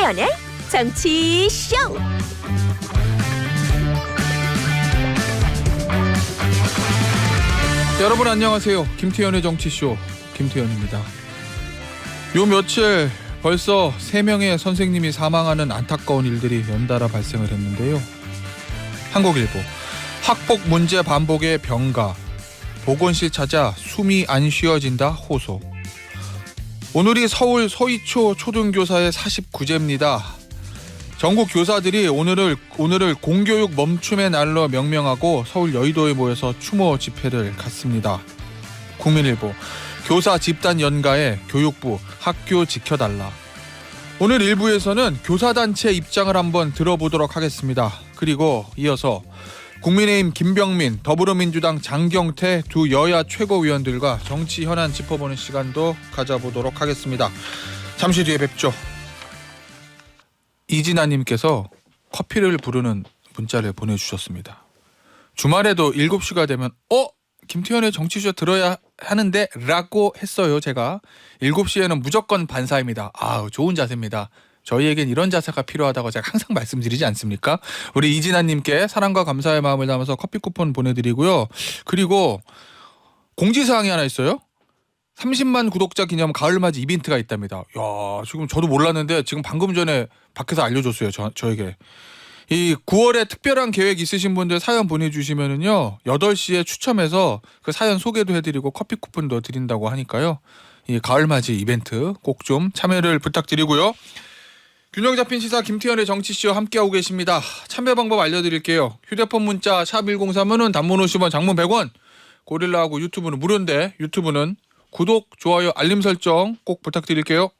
김태현의 정치쇼. 여러분 안녕하세요. 김태현의 정치쇼 김태현입니다. 요 며칠 벌써 3명의 선생님이 사망하는 안타까운 일들이 연달아 발생을 했는데요. 한국일보, 학폭 문제 반복의 병가, 보건실 찾아 숨이 안 쉬어진다 호소. 오늘이 서울 서희초 초등교사의 49제입니다. 전국 교사들이 오늘을 공교육 멈춤의 날로 명명하고 서울 여의도에 모여서 추모 집회를 갖습니다. 국민일보, 교사 집단 연가에 교육부 학교 지켜달라. 오늘 1부에서는 교사단체 입장을 한번 들어보도록 하겠습니다. 그리고 이어서 국민의힘 김병민, 더불어민주당 장경태 두 여야 최고위원들과 정치 현안 짚어보는 시간도 가져보도록 하겠습니다. 잠시 뒤에 뵙죠. 이진아님께서 커피를 부르는 문자를 보내주셨습니다. 주말에도 7시가 되면 김태현의 정치쇼 들어야 하는데 라고 했어요. 제가 7시에는 무조건 반사입니다. 좋은 자세입니다. 저희에겐 이런 자세가 필요하다고 제가 항상 말씀드리지 않습니까? 우리 이진아님께 사랑과 감사의 마음을 담아서 커피 쿠폰 보내드리고요. 그리고 공지사항이 하나 있어요. 30만 구독자 기념 가을맞이 이벤트가 있답니다. 야, 지금 저도 몰랐는데 지금 방금 전에 밖에서 알려줬어요. 저에게. 이 9월에 특별한 계획 있으신 분들 사연 보내주시면은요 8시에 추첨해서 그 사연 소개도 해드리고 커피 쿠폰도 드린다고 하니까요. 이 가을맞이 이벤트 꼭 좀 참여를 부탁드리고요. 균형 잡힌 시사 김태현의 정치쇼 함께하고 계십니다. 참여 방법 알려드릴게요. 휴대폰 문자 샵 1035는 단문 50원, 장문 100원. 고릴라하고 유튜브는 무료인데 유튜브는 구독, 좋아요, 알림 설정 꼭 부탁드릴게요.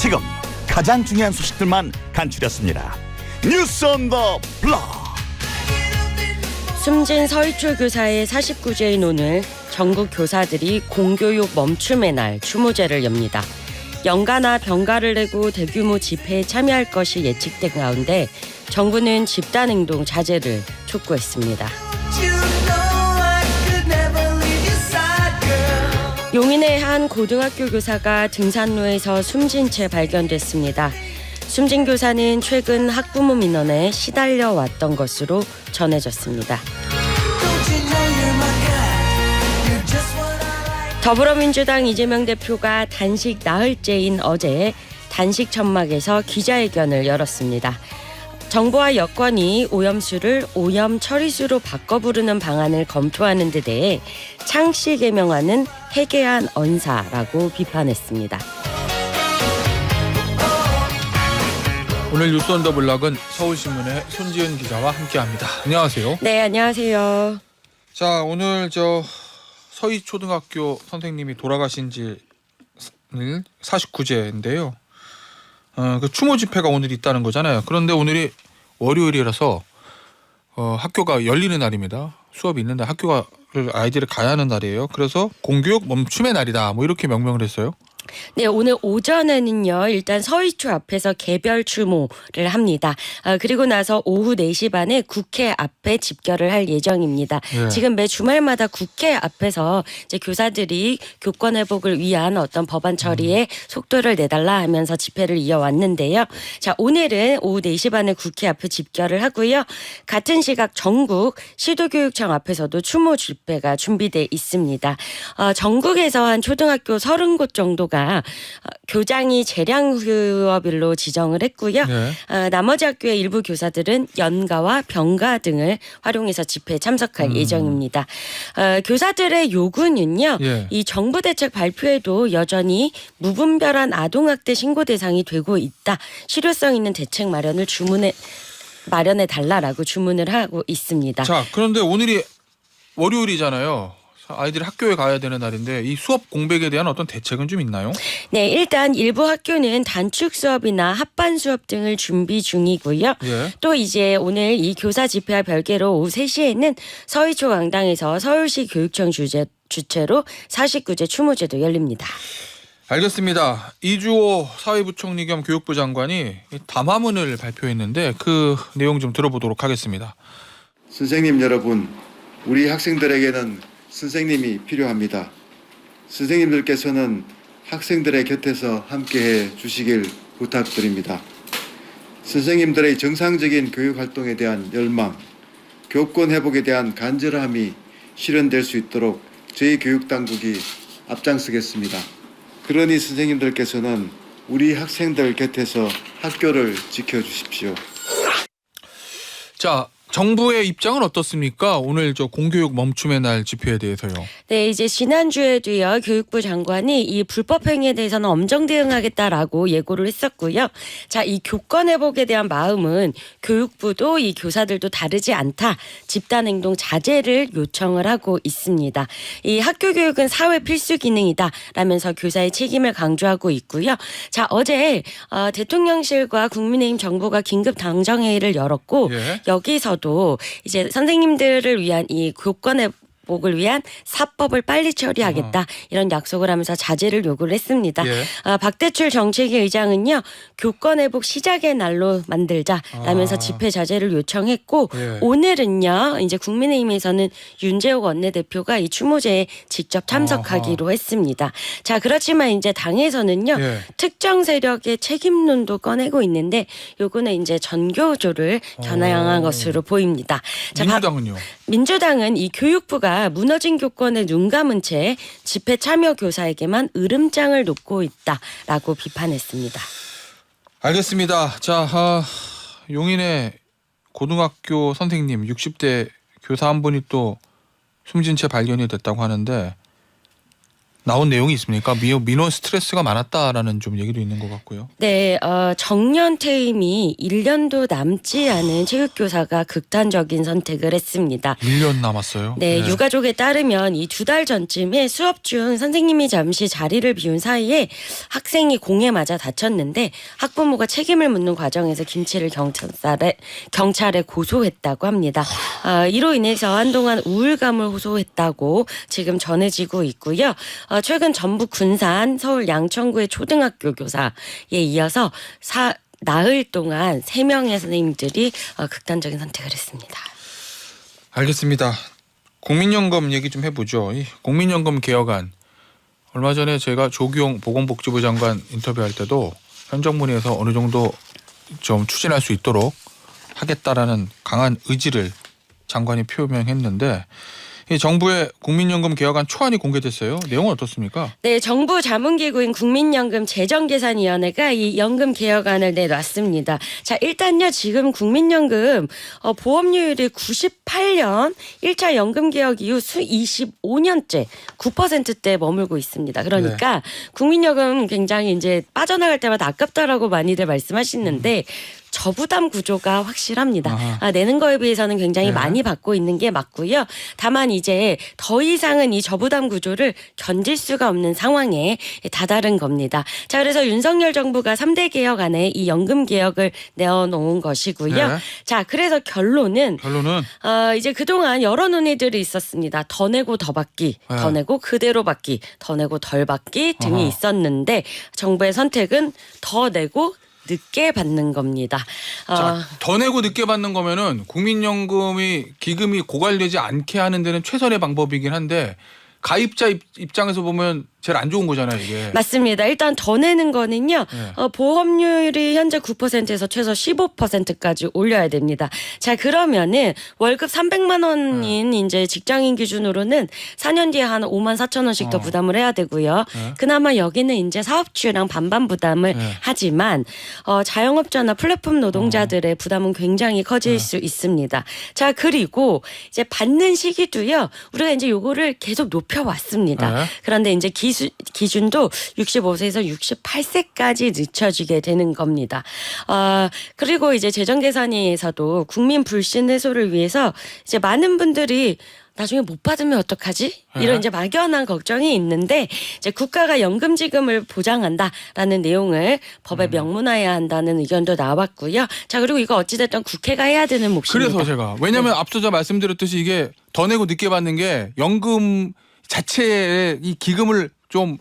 지금 가장 중요한 소식들만 간추렸습니다. 뉴스 온 더 블록. 숨진 서희초 교사의 49제인 오늘 전국 교사들이 공교육 멈춤의 날 추모제를 엽니다. 연가나 병가를 내고 대규모 집회에 참여할 것이 예측된 가운데 정부는 집단행동 자제를 촉구했습니다. 용인의 한 고등학교 교사가 등산로에서 숨진 채 발견됐습니다. 숨진 교사는 최근 학부모 민원에 시달려 왔던 것으로 전해졌습니다. 더불어민주당 이재명 대표가 단식 나흘째인 어제 단식 천막에서 기자회견을 열었습니다. 정부와 여권이 오염수를 오염 처리수로 바꿔 부르는 방안을 검토하는 데 대해 창씨 개명하는 해괴한 언사라고 비판했습니다. 오늘 뉴스 온 더 블락은 서울신문의 손지은 기자와 함께합니다. 안녕하세요. 네, 안녕하세요. 자, 오늘 서희초등학교 선생님이 돌아가신 지 49제인데요. 그 추모 집회가 오늘 있다는 거잖아요. 그런데 오늘이 월요일이라서 학교가 열리는 날입니다. 수업이 있는 날, 아이들이 가야 하는 날이에요. 그래서 공교육 멈춤의 날이다. 이렇게 명명을 했어요. 네, 오늘 오전에는요 일단 서희초 앞에서 개별 추모를 합니다. 그리고 나서 오후 4시 반에 국회 앞에 집결을 할 예정입니다. 네. 지금 매 주말마다 국회 앞에서 이제 교사들이 교권 회복을 위한 어떤 법안 처리에 속도를 내달라 하면서 집회를 이어왔는데요. 자, 오늘은 오후 4시 반에 국회 앞에 집결을 하고요. 같은 시각 전국 시도교육청 앞에서도 추모 집회가 준비돼 있습니다. 전국에서 한 초등학교 30곳 정도가 교장이 재량 휴업일로 지정을 했고요. 네. 나머지 학교의 일부 교사들은 연가와 병가 등을 활용해서 집회에 참석할 예정입니다. 교사들의 요구는요. 예. 이 정부 대책 발표에도 여전히 무분별한 아동학대 신고 대상이 되고 있다. 실효성 있는 대책 마련해 달라라고 주문을 하고 있습니다. 자, 그런데 오늘이 월요일이잖아요. 아이들이 학교에 가야 되는 날인데 이 수업 공백에 대한 어떤 대책은 좀 있나요? 네, 일단 일부 학교는 단축 수업이나 합반 수업 등을 준비 중이고요. 예. 또 이제 오늘 이 교사 집회와 별개로 오후 3시에는 서희초 강당에서 서울시 교육청 주최로 49제 추모제도 열립니다. 알겠습니다. 이주호 사회부총리 겸 교육부 장관이 담화문을 발표했는데 그 내용 좀 들어보도록 하겠습니다. 선생님 여러분, 우리 학생들에게는 선생님이 필요합니다. 선생님들께서는 학생들의 곁에서 함께해 주시길 부탁드립니다. 선생님들의 정상적인 교육 활동에 대한 열망, 교권 회복에 대한 간절함이 실현될 수 있도록 저희 교육당국이 앞장서겠습니다. 그러니 선생님들께서는 우리 학생들 곁에서 학교를 지켜주십시오. 자, 정부의 입장은 어떻습니까? 오늘 저 공교육 멈춤의 날 집회에 대해서요. 네, 이제 지난주에도요, 교육부 장관이 이 불법 행위에 대해서는 엄정 대응하겠다라고 예고를 했었고요. 자, 이 교권 회복에 대한 마음은 교육부도 이 교사들도 다르지 않다. 집단 행동 자제를 요청을 하고 있습니다. 이 학교 교육은 사회 필수 기능이다. 라면서 교사의 책임을 강조하고 있고요. 자, 어제 대통령실과 국민의힘 정부가 긴급 당정회의를 열었고 예. 여기서도 이제 선생님들을 위한 이 교권 회복을 위한 사법을 빨리 처리하겠다 이런 약속을 하면서 자제를 요구를 했습니다. 예. 박대출 정책위 의장은요 교권 회복 시작의 날로 만들자라면서 집회 자제를 요청했고 예. 오늘은요 이제 국민의힘에서는 윤재욱 원내대표가 이 추모제에 직접 참석하기로 했습니다. 자 그렇지만 이제 당에서는요 예. 특정 세력의 책임론도 꺼내고 있는데 요거는 이제 전교조를 겨냥한 것으로 보입니다. 자, 민주당은요? 민주당은 이 교육부가 무너진 교권에 눈 감은 채 집회 참여 교사에게만 으름장을 놓고 있다라고 비판했습니다. 알겠습니다. 자, 용인의 고등학교 선생님 60대 교사 한 분이 또 숨진 채 발견이 됐다고 하는데 나온 내용이 있습니까? 민원 스트레스가 많았다라는 좀 얘기도 있는 것 같고요. 네, 정년 퇴임이 1년도 남지 않은 체육교사가 극단적인 선택을 했습니다. 1년 남았어요. 네, 유가족에 따르면 이 2달 전쯤에 수업 중 선생님이 잠시 자리를 비운 사이에 학생이 공에 맞아 다쳤는데 학부모가 책임을 묻는 과정에서 김 씨를 경찰에 고소했다고 합니다. 이로 인해서 한동안 우울감을 호소했다고 지금 전해지고 있고요. 최근 전북 군산, 서울 양천구의 초등학교 교사에 이어서 나흘 동안 3명의 선생님들이 극단적인 선택을 했습니다. 알겠습니다. 국민연금 얘기 좀 해보죠. 이 국민연금 개혁안 얼마 전에 제가 조규용 보건복지부 장관 인터뷰할 때도 현 정부에서 어느 정도 좀 추진할 수 있도록 하겠다라는 강한 의지를 장관이 표명했는데 이 정부의 국민연금 개혁안 초안이 공개됐어요. 내용은 어떻습니까? 네, 정부 자문기구인 국민연금 재정계산위원회가 이 연금 개혁안을 내놨습니다. 자, 일단요 지금 국민연금 보험료율이 98년 1차 연금 개혁 이후 25년째 9%대 머물고 있습니다. 그러니까 국민연금 굉장히 이제 빠져나갈 때마다 아깝다라고 많이들 말씀하시는데 저부담 구조가 확실합니다. 내는 거에 비해서는 굉장히 많이 받고 있는 게 맞고요. 다만 이제 더 이상은 이 저부담 구조를 견딜 수가 없는 상황에 다다른 겁니다. 자, 그래서 윤석열 정부가 3대 개혁안에 이 연금 개혁을 내어놓은 것이고요. 네. 자, 그래서 결론은 이제 그동안 여러 논의들이 있었습니다. 더 내고 더 받기, 더 내고 그대로 받기, 더 내고 덜 받기 등이 있었는데 정부의 선택은 더 내고 늦게 받는 겁니다. 자, 더 내고 늦게 받는 거면은 국민연금이 기금이 고갈되지 않게 하는 데는 최선의 방법이긴 한데 가입자 입장에서 보면 제일 안 좋은 거잖아요, 이게. 맞습니다. 일단 더 내는 거는요. 보험료율이 현재 9%에서 최소 15%까지 올려야 됩니다. 자, 그러면은 월급 300만 원인 이제 직장인 기준으로는 4년 뒤에 한 5만 4천 원씩 더 부담을 해야 되고요. 그나마 여기는 이제 사업주랑 반반 부담을 하지만 자영업자나 플랫폼 노동자들의 부담은 굉장히 커질 수 있습니다. 자, 그리고 이제 받는 시기도요. 우리가 이제 요거를 계속 높여왔습니다. 그런데 이제 기준도 65세에서 68세까지 늦춰지게 되는 겁니다. 그리고 이제 재정계산위에서도 국민 불신 해소를 위해서 이제 많은 분들이 나중에 못 받으면 어떡하지? 이런 이제 막연한 걱정이 있는데 이제 국가가 연금 지급을 보장한다라는 내용을 법에 명문화해야 한다는 의견도 나왔고요. 자, 그리고 이거 어찌됐든 국회가 해야 되는 몫입니다. 그래서 제가 왜냐하면 앞서 말씀드렸듯이 이게 더 내고 늦게 받는 게 연금 자체의 이 기금을 좀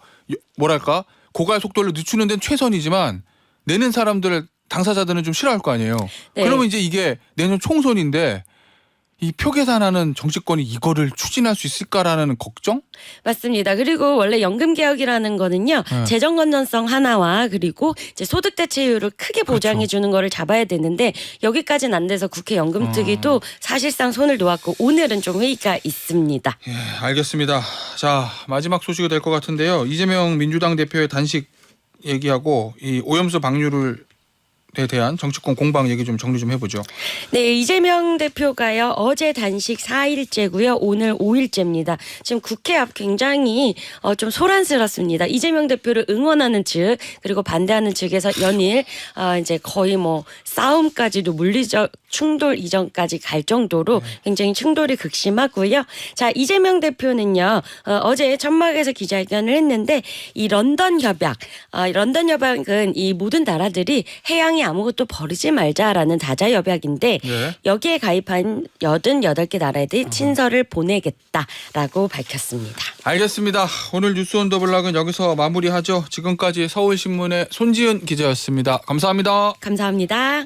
뭐랄까 고갈 속도를 늦추는 데는 최선이지만 내는 사람들 당사자들은 좀 싫어할 거 아니에요. 네. 그러면 이제 이게 내년 총선인데 이 표 계산하는 정치권이 이거를 추진할 수 있을까라는 걱정? 맞습니다. 그리고 원래 연금 개혁이라는 거는요. 네. 재정 건전성 하나와 그리고 이제 소득 대체율을 크게 보장해 그렇죠. 주는 거를 잡아야 되는데 여기까지는 안 돼서 국회 연금 특위도 사실상 손을 놓았고 오늘은 좀 회의가 있습니다. 예, 알겠습니다. 자, 마지막 소식이 될 것 같은데요. 이재명 민주당 대표의 단식 얘기하고 이 오염수 방류를 에 대한 정치권 공방 얘기 좀 정리 좀 해보죠. 네, 이재명 대표가요. 어제 단식 4일째고요. 오늘 5일째입니다. 지금 국회 앞 굉장히 좀 소란스럽습니다. 이재명 대표를 응원하는 측 그리고 반대하는 측에서 연일 이제 거의 뭐 싸움까지도 물리적 충돌 이전까지 갈 정도로 굉장히 충돌이 극심하고요. 자, 이재명 대표는요. 어제 천막에서 기자회견을 했는데 이 런던 협약은 이 모든 나라들이 해양에 아무것도 버리지 말자라는 다자협약인데 네. 여기에 가입한 88개 나라들이 친서를 보내겠다라고 밝혔습니다. 알겠습니다. 오늘 뉴스 온 더 블락은 여기서 마무리하죠. 지금까지 서울신문의 손지은 기자였습니다. 감사합니다. 감사합니다.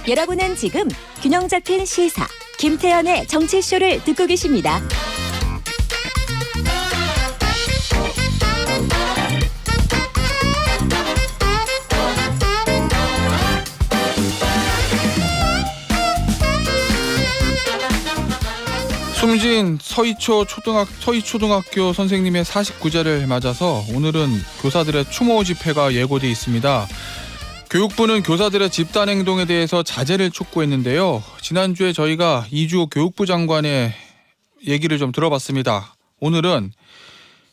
여러분은 지금 균형 잡힌 시사 김태현의 정치쇼를 듣고 계십니다. 숨진 서희초등학교 선생님의 49제를 맞아서 오늘은 교사들의 추모 집회가 예고돼 있습니다. 교육부는 교사들의 집단 행동에 대해서 자제를 촉구했는데요. 지난주에 저희가 이주호 교육부 장관의 얘기를 좀 들어봤습니다. 오늘은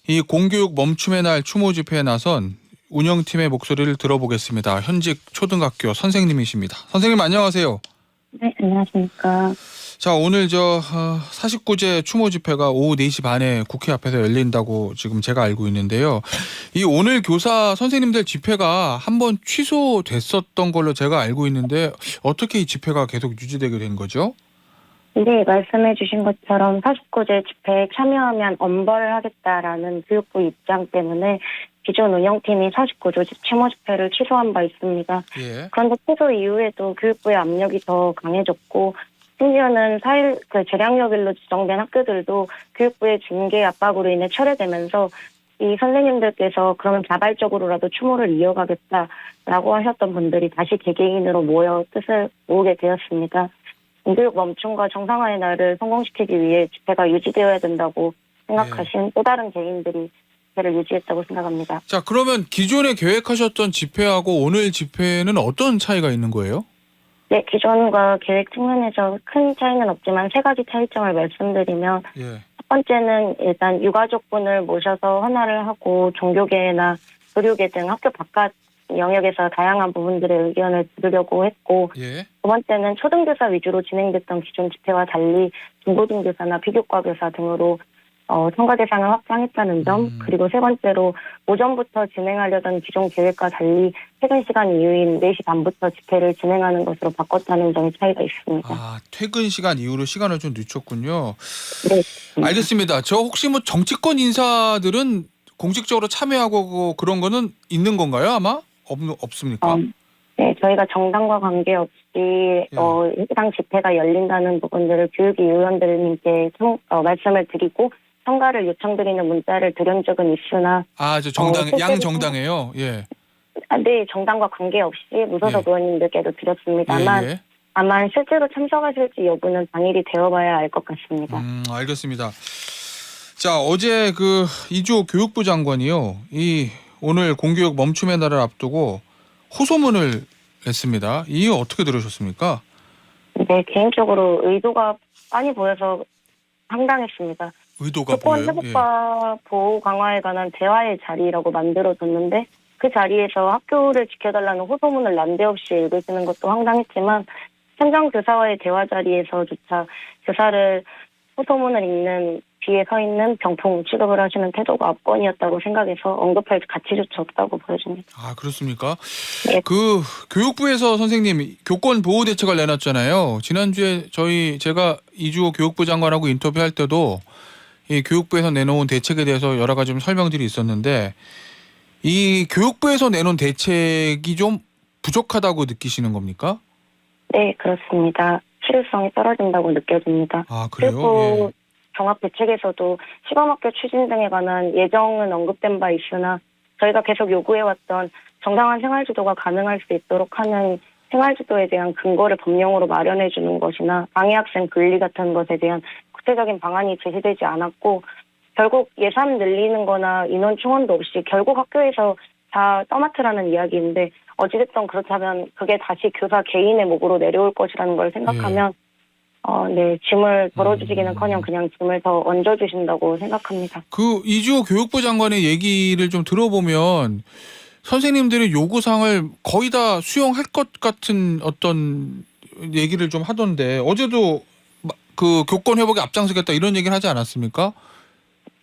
이 공교육 멈춤의 날 추모 집회에 나선 운영팀의 목소리를 들어보겠습니다. 현직 초등학교 선생님이십니다. 선생님 안녕하세요. 네, 안녕하십니까. 자, 오늘 49제 추모 집회가 오후 4시 반에 국회 앞에서 열린다고 지금 제가 알고 있는데요. 이 오늘 교사 선생님들 집회가 한번 취소됐었던 걸로 제가 알고 있는데 어떻게 이 집회가 계속 유지되게 된 거죠? 네, 말씀해 주신 것처럼 49제 집회에 참여하면 엄벌을 하겠다라는 교육부 입장 때문에 기존 운영팀이 49조 추모 집회를 취소한 바 있습니다. 예. 그런데 취소 이후에도 교육부의 압력이 더 강해졌고 심지어는 재량여길로 지정된 학교들도 교육부의 징계 압박으로 인해 철회되면서 이 선생님들께서 그러면 자발적으로라도 추모를 이어가겠다라고 하셨던 분들이 다시 개개인으로 모여 뜻을 모으게 되었습니다. 공교육 멈춤과 정상화의 날을 성공시키기 위해 집회가 유지되어야 된다고 생각하신 또 다른 개인들이 집회를 유지했다고 생각합니다. 자, 그러면 기존에 계획하셨던 집회하고 오늘 집회는 어떤 차이가 있는 거예요? 네, 기존과 계획 측면에서 큰 차이는 없지만 세 가지 차이점을 말씀드리면 예. 첫 번째는 일단 유가족분을 모셔서 헌화를 하고 종교계나 의료계 등 학교 바깥 영역에서 다양한 부분들의 의견을 들으려고 했고 예. 두 번째는 초등교사 위주로 진행됐던 기존 집회와 달리 중고등교사나 비교과 교사 등으로 참가 대상을 확장했다는 점 그리고 세 번째로 오전부터 진행하려던 기존 계획과 달리 퇴근 시간 이후인 4시 반부터 집회를 진행하는 것으로 바꿨다는 점이 차이가 있습니다. 아, 퇴근 시간 이후로 시간을 좀 늦췄군요. 네. 알겠습니다. 저 혹시 뭐 정치권 인사들은 공식적으로 참여하고 그런 거는 있는 건가요? 아마? 없습니까? 네, 저희가 정당과 관계없이 해당 집회가 열린다는 부분들을 교육위 의원들님께 말씀을 드리고 참가를 요청드리는 문자를 드린 적은 있으나 저 양 정당에요. 예. 네, 정당과 관계없이 무소속 의원님들께도 드렸습니다만 예. 다만 실제로 참석하실지 여부는 당일이 되어봐야 알 것 같습니다. 알겠습니다. 자, 어제 이주호 교육부 장관이요. 오늘 공교육 멈춤의 날을 앞두고 호소문을 냈습니다. 이게 어떻게 들으셨습니까? 네, 개인적으로 의도가 빤히 보여서 황당했습니다. 의도가 교권 보여요? 회복과 보호 강화에 관한 대화의 자리라고 만들어졌는데 그 자리에서 학교를 지켜달라는 호소문을 난데없이 읽으시는 것도 황당했지만 현장 교사와의 대화 자리에서조차 교사를 호소문을 읽는 뒤에 서 있는 병풍 취급을 하시는 태도가 압권이었다고 생각해서 언급할 가치조차 없다고 보여집니다. 아, 그렇습니까? 네. 교육부에서 선생님 교권 보호 대책을 내놨잖아요. 지난주에 제가 이주호 교육부 장관하고 인터뷰할 때도 이 교육부에서 내놓은 대책에 대해서 여러 가지 좀 설명들이 있었는데 이 교육부에서 내놓은 대책이 좀 부족하다고 느끼시는 겁니까? 네, 그렇습니다. 실효성이 떨어진다고 느껴집니다. 아, 그래요? 그리고 예. 종합 대책에서도 시범학교 추진 등에 관한 예정은 언급된 바 있으나 저희가 계속 요구해왔던 정당한 생활지도가 가능할 수 있도록 하는 생활지도에 대한 근거를 법령으로 마련해 주는 것이나 방해학생 분리 같은 것에 대한 구체적인 방안이 제시되지 않았고 결국 예산 늘리는 거나 인원 충원도 없이 결국 학교에서 다 떠맡으라는 이야기인데 어찌됐든 그렇다면 그게 다시 교사 개인의 목으로 내려올 것이라는 걸 생각하면 네, 짐을 덜어주시기는커녕 그냥 짐을 더 얹어주신다고 생각합니다. 그 이주호 교육부 장관의 얘기를 좀 들어보면 선생님들의 요구사항을 거의 다 수용할 것 같은 어떤 얘기를 좀 하던데 어제도 그 교권 회복에 앞장서겠다 이런 얘기를 하지 않았습니까?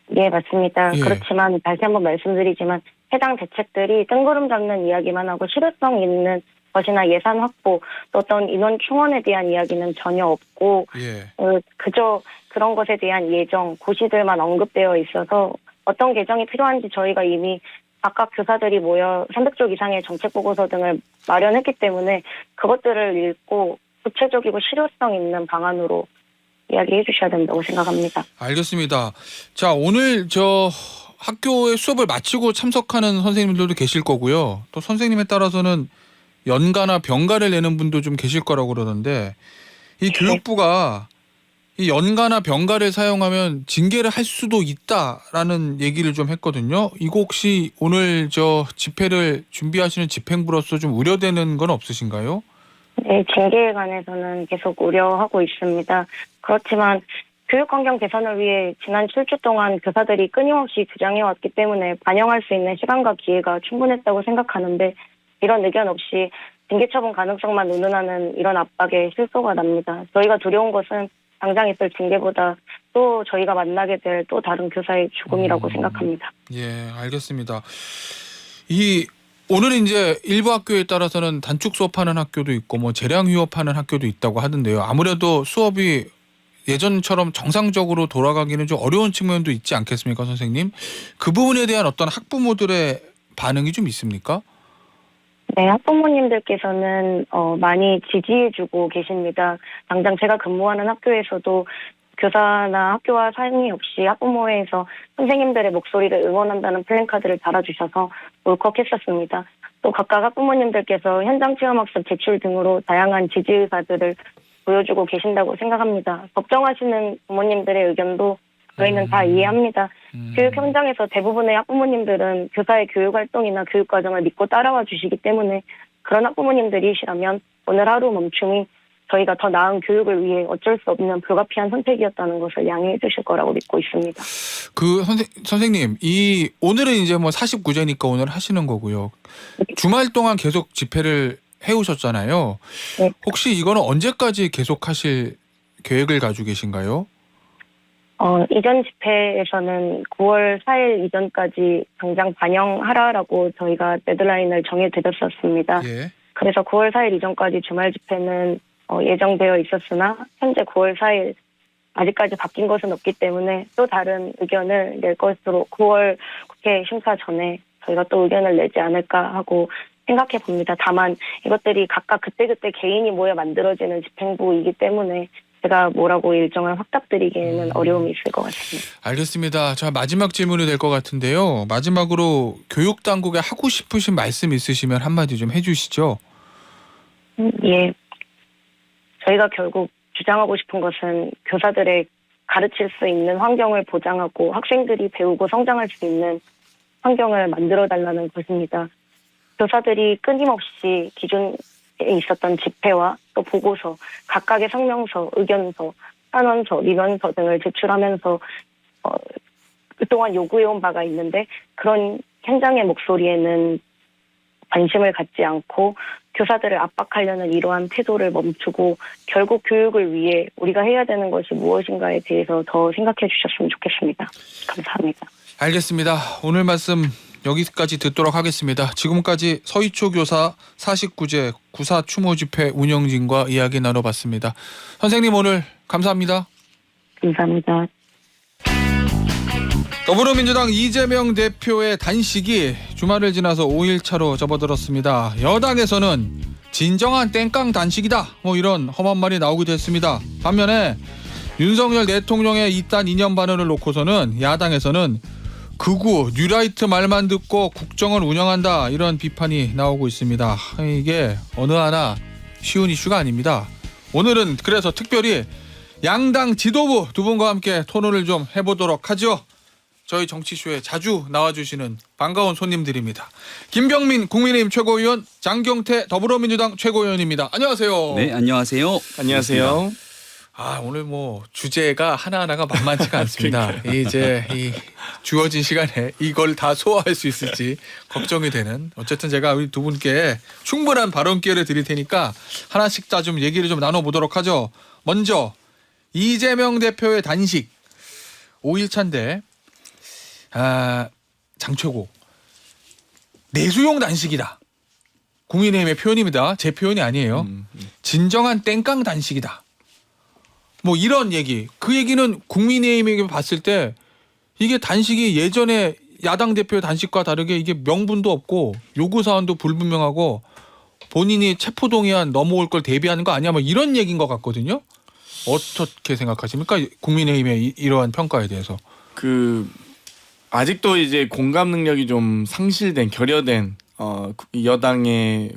네, 맞습니다. 예. 그렇지만 다시 한번 말씀드리지만 해당 대책들이 뜬구름 잡는 이야기만 하고 실효성 있는 것이나 예산 확보, 또 어떤 인원 충원에 대한 이야기는 전혀 없고 예. 그저 그런 것에 대한 예정, 고시들만 언급되어 있어서 어떤 개정이 필요한지 저희가 이미 각각 교사들이 모여 300쪽 이상의 정책 보고서 등을 마련했기 때문에 그것들을 읽고 구체적이고 실효성 있는 방안으로 이야기해 주셔야 된다고 생각합니다. 알겠습니다. 자, 오늘 저 학교에 수업을 마치고 참석하는 선생님들도 계실 거고요. 또 선생님에 따라서는 연가나 병가를 내는 분도 좀 계실 거라고 그러던데 이 교육부가 이 연가나 병가를 사용하면 징계를 할 수도 있다라는 얘기를 좀 했거든요. 이거 혹시 오늘 저 집회를 준비하시는 집행부로서 좀 우려되는 건 없으신가요? 네, 징계에 관해서는 계속 우려하고 있습니다. 그렇지만 교육환경 개선을 위해 지난 7주 동안 교사들이 끊임없이 주장해왔기 때문에 반영할 수 있는 시간과 기회가 충분했다고 생각하는데 이런 의견 없이 징계 처분 가능성만 운운하는 이런 압박에 실소가 납니다. 저희가 두려운 것은 당장 있을 징계보다 또 저희가 만나게 될 또 다른 교사의 죽음이라고 생각합니다. 예, 알겠습니다. 오늘 이제 일부 학교에 따라서는 단축 수업하는 학교도 있고 뭐 재량 휴업하는 학교도 있다고 하던데요. 아무래도 수업이 예전처럼 정상적으로 돌아가기는 좀 어려운 측면도 있지 않겠습니까, 선생님? 그 부분에 대한 어떤 학부모들의 반응이 좀 있습니까? 네, 학부모님들께서는 많이 지지해주고 계십니다. 당장 제가 근무하는 학교에서도 교사나 학교와 상의 없이 학부모회에서 선생님들의 목소리를 응원한다는 플랜카드를 달아주셔서 울컥했었습니다. 또 각각 학부모님들께서 현장 체험학습 제출 등으로 다양한 지지 의사들을 보여주고 계신다고 생각합니다. 걱정하시는 부모님들의 의견도 저희는 다 이해합니다. 교육 현장에서 대부분의 학부모님들은 교사의 교육 활동이나 교육 과정을 믿고 따라와 주시기 때문에 그런 학부모님들이시라면 오늘 하루 멈춤이 저희가 더 나은 교육을 위해 어쩔 수 없는 불가피한 선택이었다는 것을 양해해 주실 거라고 믿고 있습니다. 그 선생님, 오늘은 이제 뭐 49제니까 오늘 하시는 거고요. 주말 동안 계속 집회를 해오셨잖아요. 네. 혹시 이거는 언제까지 계속 하실 계획을 가지고 계신가요? 이전 집회에서는 9월 4일 이전까지 당장 반영하라라고 저희가 데드라인을 정해드렸었습니다. 예. 그래서 9월 4일 이전까지 주말 집회는 예정되어 있었으나 현재 9월 4일 아직까지 바뀐 것은 없기 때문에 또 다른 의견을 낼 것으로 9월 국회 심사 전에 저희가 또 의견을 내지 않을까 하고 생각해 봅니다. 다만 이것들이 각각 그때그때 개인이 모여 만들어지는 집행부이기 때문에 제가 뭐라고 일정을 확답드리기에는 어려움이 있을 것 같습니다. 알겠습니다. 자, 마지막 질문이 될 것 같은데요. 마지막으로 교육당국에 하고 싶으신 말씀 있으시면 한마디 좀 해주시죠. 예. 저희가 결국 주장하고 싶은 것은 교사들의 가르칠 수 있는 환경을 보장하고 학생들이 배우고 성장할 수 있는 환경을 만들어달라는 것입니다. 교사들이 끊임없이 기존에 있었던 집회와 또 보고서, 각각의 성명서, 의견서, 탄원서, 민원서 등을 제출하면서 그동안 요구해온 바가 있는데 그런 현장의 목소리에는 관심을 갖지 않고 교사들을 압박하려는 이러한 태도를 멈추고 결국 교육을 위해 우리가 해야 되는 것이 무엇인가에 대해서 더 생각해 주셨으면 좋겠습니다. 감사합니다. 알겠습니다. 오늘 말씀 여기까지 듣도록 하겠습니다. 지금까지 서희초 교사 49제 구사 추모 집회 운영진과 이야기 나눠봤습니다. 선생님 오늘 감사합니다. 감사합니다. 더불어민주당 이재명 대표의 단식이 주말을 지나서 5일차로 접어들었습니다. 여당에서는 진정한 땡깡 단식이다, 뭐 이런 험한 말이 나오기도 했습니다. 반면에 윤석열 대통령의 이딴 이념 반응을 놓고서는 야당에서는 극우 뉴라이트 말만 듣고 국정을 운영한다, 이런 비판이 나오고 있습니다. 이게 어느 하나 쉬운 이슈가 아닙니다. 오늘은 그래서 특별히 양당 지도부 두 분과 함께 토론을 좀 해보도록 하죠. 저희 정치쇼에 자주 나와주시는 반가운 손님들입니다. 김병민 국민의힘 최고위원, 장경태 더불어민주당 최고위원입니다. 안녕하세요. 네, 안녕하세요. 안녕하세요. 오늘 뭐 주제가 하나하나가 만만치가 않습니다. 이제 이 주어진 시간에 이걸 다 소화할 수 있을지 걱정이 되는. 어쨌든 제가 우리 두 분께 충분한 발언 기회를 드릴 테니까 하나씩 다 좀 얘기를 좀 나눠보도록 하죠. 먼저 이재명 대표의 단식 5일차인데 장최고 내수용 단식이다. 국민의힘의 표현입니다. 제 표현이 아니에요. 진정한 땡깡 단식이다. 뭐 이런 얘기. 그 얘기는 국민의힘에게 봤을 때 이게 단식이 예전에 야당 대표의 단식과 다르게 이게 명분도 없고 요구사항도 불분명하고 본인이 체포동의안 넘어올 걸 대비하는 거 아니야, 뭐 이런 얘기인 것 같거든요. 어떻게 생각하십니까? 국민의힘의 이러한 평가에 대해서. 아직도 이제 공감 능력이 좀 상실된, 결여된 여당의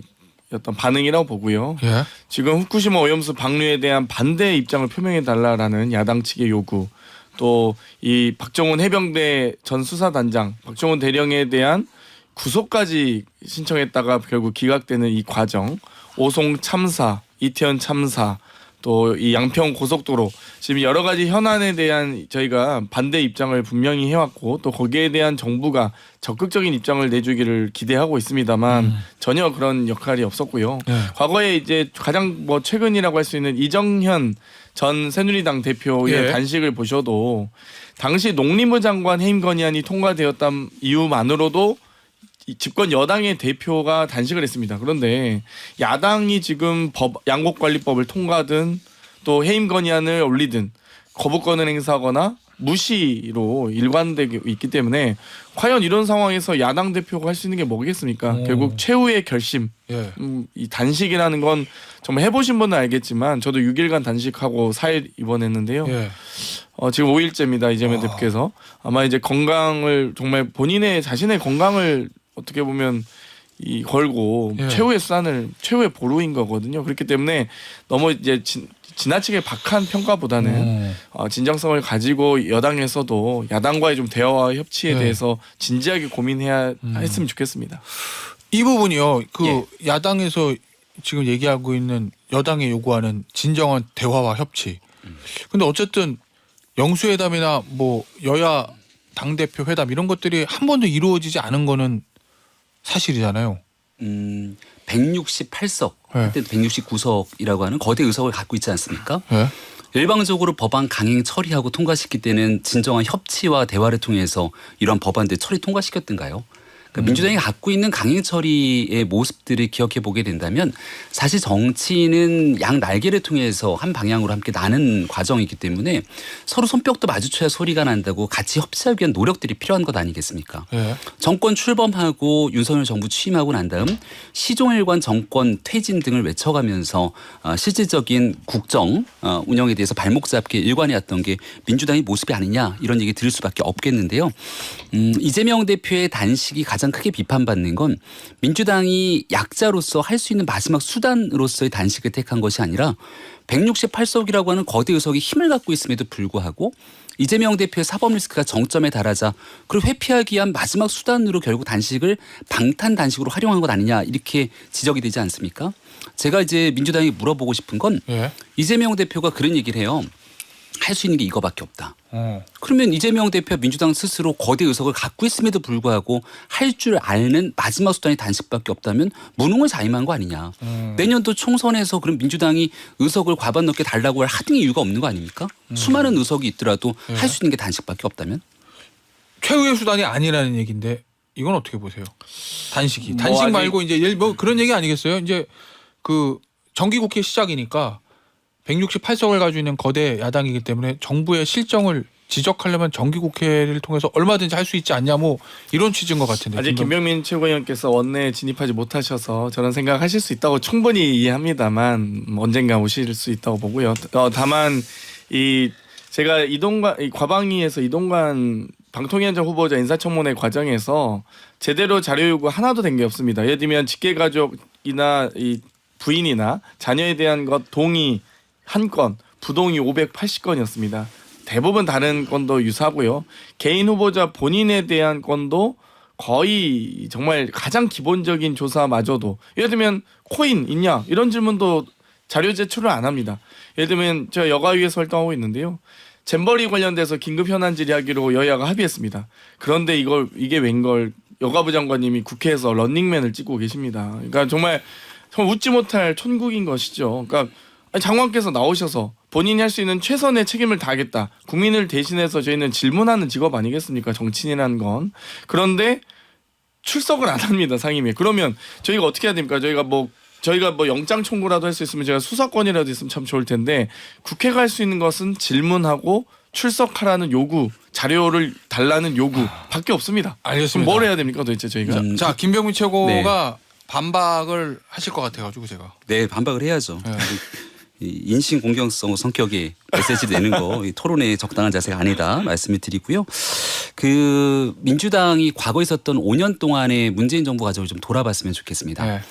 어떤 반응이라고 보고요. 예. 지금 후쿠시마 오염수 방류에 대한 반대 입장을 표명해 달라라는 야당 측의 요구, 또 이 박정훈 해병대 전 수사단장 박정훈 대령에 대한 구속까지 신청했다가 결국 기각되는 이 과정, 오송 참사, 이태원 참사, 또 이 양평 고속도로, 지금 여러 가지 현안에 대한 저희가 반대 입장을 분명히 해왔고 또 거기에 대한 정부가 적극적인 입장을 내주기를 기대하고 있습니다만 전혀 그런 역할이 없었고요. 네. 과거에 이제 가장 뭐 최근이라고 할 수 있는 이정현 전 새누리당 대표의 예. 단식을 보셔도 당시 농림부 장관 해임 건의안이 통과되었던 이유만으로도 이 집권 여당의 대표가 단식을 했습니다. 그런데 야당이 지금 양곡관리법을 통과든 또 해임 건의안을 올리든 거부권을 행사하거나 무시로 일관되고 있기 때문에 과연 이런 상황에서 야당 대표가 할 수 있는 게 뭐겠습니까? 결국 최후의 결심. 예. 이 단식이라는 건 정말 해보신 분은 알겠지만 저도 6일간 단식하고 4일 입원했는데요. 예. 지금 5일째입니다. 이재명 대표께서 아마 이제 건강을 정말 본인의 자신의 건강을 어떻게 보면 이 걸고 예. 최후의 수단을 최후의 보루인 거거든요. 그렇기 때문에 너무 이제 지나치게 박한 평가보다는 진정성을 가지고 여당에서도 야당과의 좀 대화와 협치에 예. 대해서 진지하게 고민해야 했으면 좋겠습니다. 이 부분이요. 예. 야당에서 지금 얘기하고 있는 여당이 요구하는 진정한 대화와 협치. 근데 어쨌든 영수회담이나 뭐 여야 당대표 회담 이런 것들이 한 번도 이루어지지 않은 거는 사실이잖아요. 168석, 네. 그때 169석이라고 하는 거대 의석을 갖고 있지 않습니까? 예. 일방적으로 법안 강행 처리하고 통과시킬 때는 진정한 협치와 대화를 통해서 이런 법안들 처리 통과시켰던가요? 그러니까 민주당이 갖고 있는 강행 처리의 모습들을 기억해 보게 된다면 사실 정치는 양 날개를 통해서 한 방향으로 함께 나는 과정이기 때문에 서로 손뼉도 마주쳐야 소리가 난다고 같이 협치하기 위한 노력들이 필요한 것 아니겠습니까? 예. 정권 출범하고 윤석열 정부 취임하고 난 다음 시종일관 정권 퇴진 등을 외쳐가면서 실질적인 국정 운영에 대해서 발목 잡게 일관해왔던 게 민주당의 모습이 아니냐, 이런 얘기 들을 수밖에 없겠는데요. 이재명 대표의 단식이 가장 크게 비판받는 건 민주당이 약자로서 할 수 있는 마지막 수단으로서의 단식을 택한 것이 아니라 168석이라고 하는 거대 의석이 힘을 갖고 있음에도 불구하고 이재명 대표의 사법 리스크가 정점에 달하자 그걸 회피하기 위한 마지막 수단으로 결국 단식을 방탄 단식으로 활용한 것 아니냐, 이렇게 지적이 되지 않습니까? 제가 이제 민주당에 물어보고 싶은 건 예. 이재명 대표가 그런 얘기를 해요. 할 수 있는 게 이거밖에 없다. 그러면 이재명 대표 민주당 스스로 거대 의석을 갖고 있음에도 불구하고 할 줄 아는 마지막 수단이 단식밖에 없다면 무능을 자임한 거 아니냐. 내년도 총선에서 그럼 민주당이 의석을 과반 넘게 달라고 할 하등의 이유가 없는 거 아닙니까? 수많은 의석이 있더라도 예. 할 수 있는 게 단식밖에 없다면? 최후의 수단이 아니라는 얘기인데 이건 어떻게 보세요? 단식이. 단식 아직- 말고 이제 뭐 그런 얘기 아니겠어요? 이제 그 정기국회 시작이니까 168석을 가지고 있는 거대 야당이기 때문에 정부의 실정을 지적하려면 정기국회를 통해서 얼마든지 할 수 있지 않냐 뭐 이런 취지인 것 같은데. 아직 김병민 최고위원께서 원내에 진입하지 못하셔서 저런 생각하실 수 있다고 충분히 이해합니다만 언젠가 오실 수 있다고 보고요. 다만 이 제가 이 과방위에서 이동관 방통위원장 후보자 인사청문회 과정에서 제대로 자료 요구 하나도 된 게 없습니다. 예를 들면 직계가족이나 이 부인이나 자녀에 대한 것 동의 한 건, 부동의 580건이었습니다. 대부분 다른 건도 유사하고요. 개인 후보자 본인에 대한 건도 거의 정말 가장 기본적인 조사마저도 예를 들면 코인 있냐 이런 질문도 자료 제출을 안 합니다. 예를 들면 제가 여가위에서 활동하고 있는데요. 잼버리 관련돼서 긴급 현안 질의하기로 여야가 합의했습니다. 그런데 이게 웬걸 여가부 장관님이 국회에서 런닝맨을 찍고 계십니다. 그러니까 정말 웃지 못할 천국인 것이죠. 그러니까 장관께서 나오셔서 본인이 할 수 있는 최선의 책임을 다하겠다. 국민을 대신해서 저희는 질문하는 직업 아니겠습니까? 정치인이라는 건. 그런데 출석을 안 합니다. 상임위에. 그러면 저희가 어떻게 해야 됩니까? 저희가 뭐 영장 청구라도 할 수 있으면 제가 수사권이라도 있으면 참 좋을 텐데 국회가 할 수 있는 것은 질문하고 출석하라는 요구, 자료를 달라는 요구밖에 없습니다. 알겠습니다. 뭘 해야 됩니까 도대체 저희가? 자 김병민 최고가 반박을 하실 것 같아가지고 제가. 네, 반박을 해야죠. 네. 이 인신 공격성 성격의 메시지를 내는 거 이 토론에 적당한 자세가 아니다 말씀을 드리고요. 그 민주당이 과거에 있었던 5년 동안의 문재인 정부 과정을 좀 돌아봤으면 좋겠습니다. 네.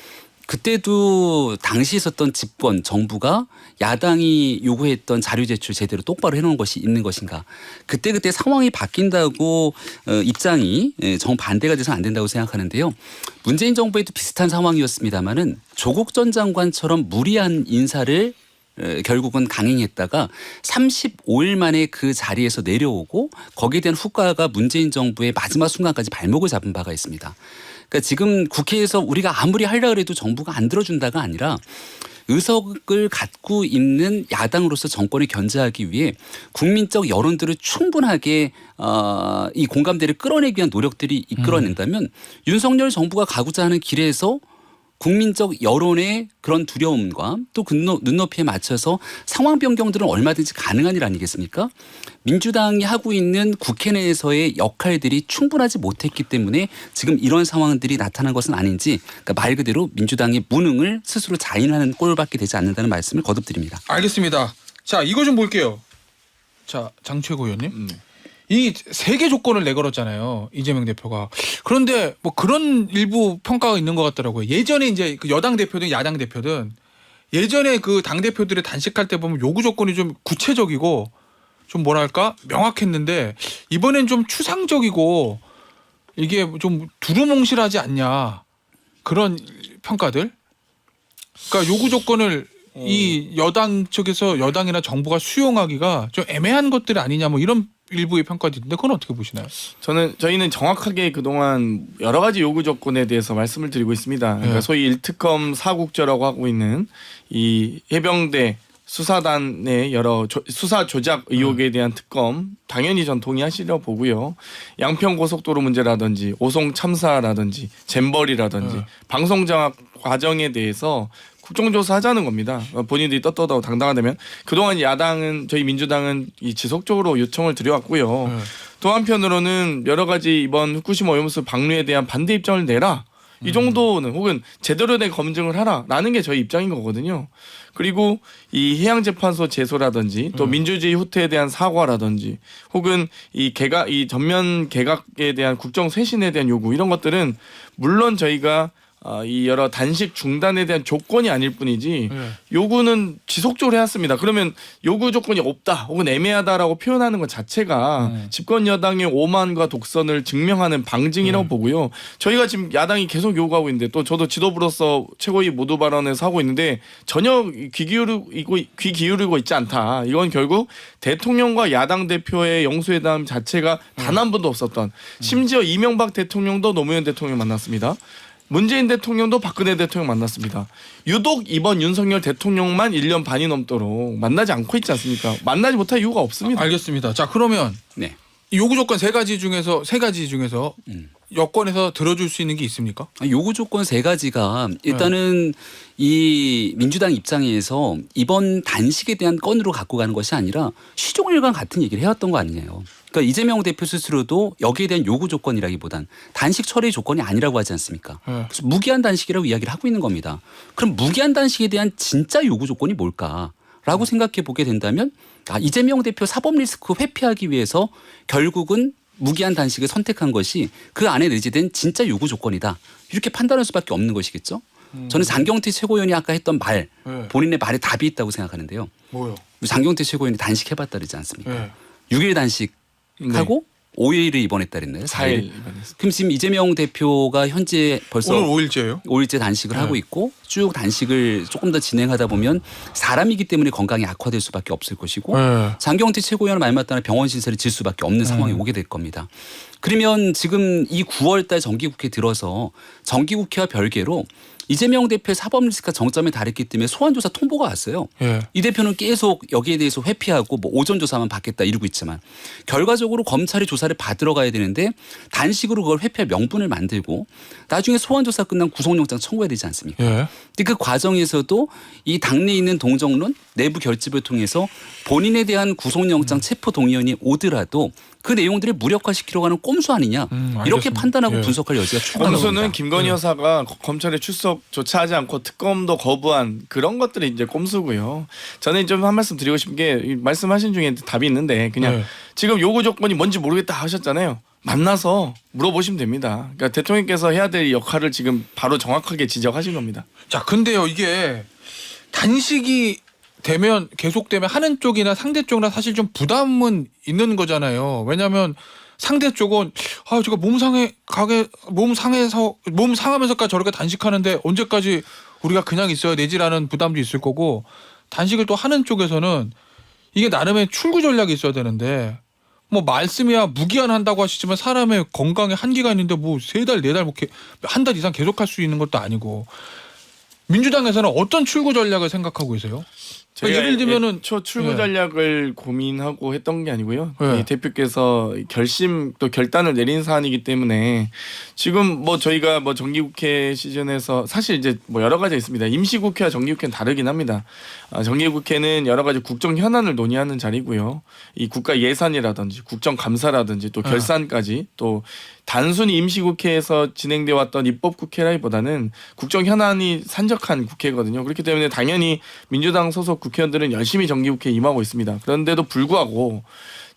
그때도 당시 있었던 집권 정부가 야당이 요구했던 자료 제출 제대로 똑바로 해놓은 것이 있는 것인가. 그때 상황이 바뀐다고 입장이 정반대가 돼서 안 된다고 생각하는데요. 문재인 정부에도 비슷한 상황이었습니다마는 조국 전 장관처럼 무리한 인사를 결국은 강행했다가 35일 만에 그 자리에서 내려오고 거기에 대한 후과가 문재인 정부의 마지막 순간까지 발목을 잡은 바가 있습니다. 그러니까 지금 국회에서 우리가 아무리 하려고 해도 정부가 안 들어준다가 아니라 의석을 갖고 있는 야당으로서 정권을 견제하기 위해 국민적 여론들을 충분하게 이 공감대를 끌어내기 위한 노력들이 이끌어낸다면 윤석열 정부가 가고자 하는 길에서 국민적 여론의 그런 두려움과 또 눈높이에 맞춰서 상황 변경들은 얼마든지 가능한 일 아니겠습니까? 민주당이 하고 있는 국회 내에서의 역할들이 충분하지 못했기 때문에 지금 이런 상황들이 나타난 것은 아닌지 그러니까 말 그대로 민주당의 무능을 스스로 자인하는 꼴밖에 되지 않는다는 말씀을 거듭드립니다. 알겠습니다. 자 이거 좀 볼게요. 자 장최고 의원님. 이 세 개 조건을 내걸었잖아요. 이재명 대표가. 그런데 뭐 그런 일부 평가가 있는 것 같더라고요. 예전에 이제 그 여당 대표든 야당 대표든 예전에 그 당 대표들의 단식할 때 보면 요구 조건이 좀 구체적이고 좀 뭐랄까 명확했는데 이번엔 좀 추상적이고 이게 좀 두루뭉실하지 않냐 그런 평가들. 그러니까 요구 조건을 이 여당 쪽에서 여당이나 정부가 수용하기가 좀 애매한 것들이 아니냐 뭐 이런 일부의 평가도 있는데 그건 어떻게 보시나요? 저희는 정확하게 그동안 여러 가지 요구 조건에 대해서 말씀을 드리고 있습니다. 그러니까 네. 소위 1특검 4국조라고 하고 있는 이 해병대 수사단의 여러 수사 조작 의혹에 대한 특검 당연히 전 동의하시려 보고요. 양평 고속도로 문제라든지 오송 참사라든지 잼버리라든지 방송 장악 과정에 대해서 국정조사 하자는 겁니다. 본인들이 떳떳하고 당당하다면 그동안 야당은 저희 민주당은 이 지속적으로 요청을 드려왔고요. 또 한편으로는 여러 가지 이번 후쿠시마 오염수 방류에 대한 반대 입장을 내라. 이 정도는 혹은 제대로 된 검증을 하라라는 게 저희 입장인 거거든요. 그리고 이 해양재판소 제소라든지 또 민주주의 후퇴에 대한 사과라든지 혹은 이 전면 개각에 대한 국정 쇄신에 대한 요구 이런 것들은 물론 저희가 이 여러 단식 중단에 대한 조건이 아닐 뿐이지 요구는 지속적으로 해왔습니다. 그러면 요구 조건이 없다 혹은 애매하다라고 표현하는 것 자체가 집권 여당의 오만과 독선을 증명하는 방증이라고 보고요. 저희가 지금 야당이 계속 요구하고 있는데 또 저도 지도부로서 최고위 모두 발언에서 하고 있는데 전혀 귀 기울이고 있지 않다. 이건 결국 대통령과 야당 대표의 영수회담 자체가 단 한 번도 없었던 심지어 이명박 대통령도 노무현 대통령 만났습니다. 문재인 대통령도 박근혜 대통령 만났습니다. 유독 이번 윤석열 대통령만 1년 반이 넘도록 만나지 않고 있지 않습니까? 만나지 못할 이유가 없습니다. 알겠습니다. 자 그러면 네. 이 요구 조건 세 가지 중에서 여권에서 들어줄 수 있는 게 있습니까? 요구 조건 세 가지가 일단은 이 민주당 입장에서 이번 단식에 대한 건으로 갖고 가는 것이 아니라 시종일관 같은 얘기를 해왔던 거 아니에요. 그러니까 이재명 대표 스스로도 여기에 대한 요구 조건이라기보단 단식 처리 조건이 아니라고 하지 않습니까? 그래서 무기한 단식이라고 이야기를 하고 있는 겁니다. 그럼 무기한 단식에 대한 진짜 요구 조건이 뭘까라고 생각해 보게 된다면 이재명 대표 사법 리스크 회피하기 위해서 결국은 무기한 단식을 선택한 것이 그 안에 내재된 진짜 요구 조건이다. 이렇게 판단할 수밖에 없는 것이겠죠. 저는 장경태 최고위원이 아까 했던 말, 본인의 말에 답이 있다고 생각하는데요. 뭐요? 장경태 최고위원이 단식해봤다 그러지 않습니까? 네. 6일 단식하고 5일을 입원했다 그랬나요? 4일 입원했습니다. 그럼 지금 이재명 대표가 현재 벌써 오늘 5일째예요? 5일째 단식을 하고 있고 쭉 단식을 조금 더 진행하다 보면 사람이기 때문에 건강이 악화될 수밖에 없을 것이고 장경태 최고위원 말 맞다나 병원 신세를 질 수밖에 없는 상황이 오게 될 겁니다. 그러면 지금 이 9월 달 정기국회 들어서 정기국회와 별개로 이재명 대표의 사법 리스크가 정점에 달했기 때문에 소환조사 통보가 왔어요. 이 대표는 계속 여기에 대해서 회피하고 뭐 오전 조사만 받겠다 이러고 있지만 결과적으로 검찰이 조사를 받으러 가야 되는데 단식으로 그걸 회피할 명분을 만들고 나중에 소환조사 끝난 구속영장 청구해야 되지 않습니까? 근데 그 과정에서도 이 당내에 있는 동정론 내부 결집을 통해서 본인에 대한 구속영장 체포동의안이 오더라도 그 내용들을 무력화시키려고 하는 꼼수 아니냐 이렇게 판단하고 분석할 여지가 충분합니다. 꼼수는 김건희 여사가 검찰에 출석조차 하지 않고 특검도 거부한 그런 것들이 이제 꼼수고요. 저는 좀 한 말씀 드리고 싶은 게 말씀하신 중에 답이 있는데 그냥 지금 요구 조건이 뭔지 모르겠다 하셨잖아요. 만나서 물어보시면 됩니다. 그러니까 대통령께서 해야 될 역할을 지금 바로 정확하게 지적하신 겁니다. 자, 근데요 이게 단식이 되면 계속되면 하는 쪽이나 상대 쪽이나 사실 좀 부담은 있는 거잖아요. 왜냐하면 상대 쪽은 제가 몸 상하면서까지 저렇게 단식하는데 언제까지 우리가 그냥 있어야 되지라는 부담도 있을 거고 단식을 또 하는 쪽에서는 이게 나름의 출구 전략이 있어야 되는데 뭐 말씀이야 무기한 한다고 하시지만 사람의 건강에 한계가 있는데 뭐 3달 4달 뭐 한 달 이상 계속할 수 있는 것도 아니고 민주당에서는 어떤 출구 전략을 생각하고 계세요? 예를 들면은 출구 전략을 고민하고 했던 게 아니고요. 이 대표께서 결심 또 결단을 내린 사안이기 때문에 지금 뭐 저희가 뭐 정기국회 시즌에서 사실 이제 뭐 여러 가지가 있습니다. 임시국회와 정기국회는 다르긴 합니다. 정기국회는 여러 가지 국정 현안을 논의하는 자리고요. 이 국가 예산이라든지 국정감사라든지 또 결산까지 또 단순히 임시국회에서 진행돼 왔던 입법국회라기보다는 국정 현안이 산적한 국회거든요. 그렇기 때문에 당연히 민주당 소속 국회의원들은 열심히 정기국회에 임하고 있습니다. 그런데도 불구하고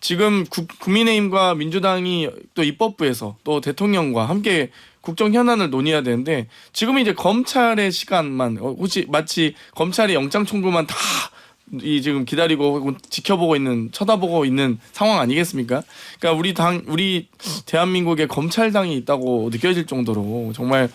지금 국민의힘과 민주당이 또 입법부에서 또 대통령과 함께 국정 현안을 논의해야 되는데 지금 이제 검찰의 시간만 혹시 마치 검찰의 영장 청구만 다 이 지금 기다리고 지켜보고 있는 쳐다보고 있는 상황 아니겠습니까? 그러니까 우리 대한민국에 검찰당이 있다고 느껴질 정도로 정말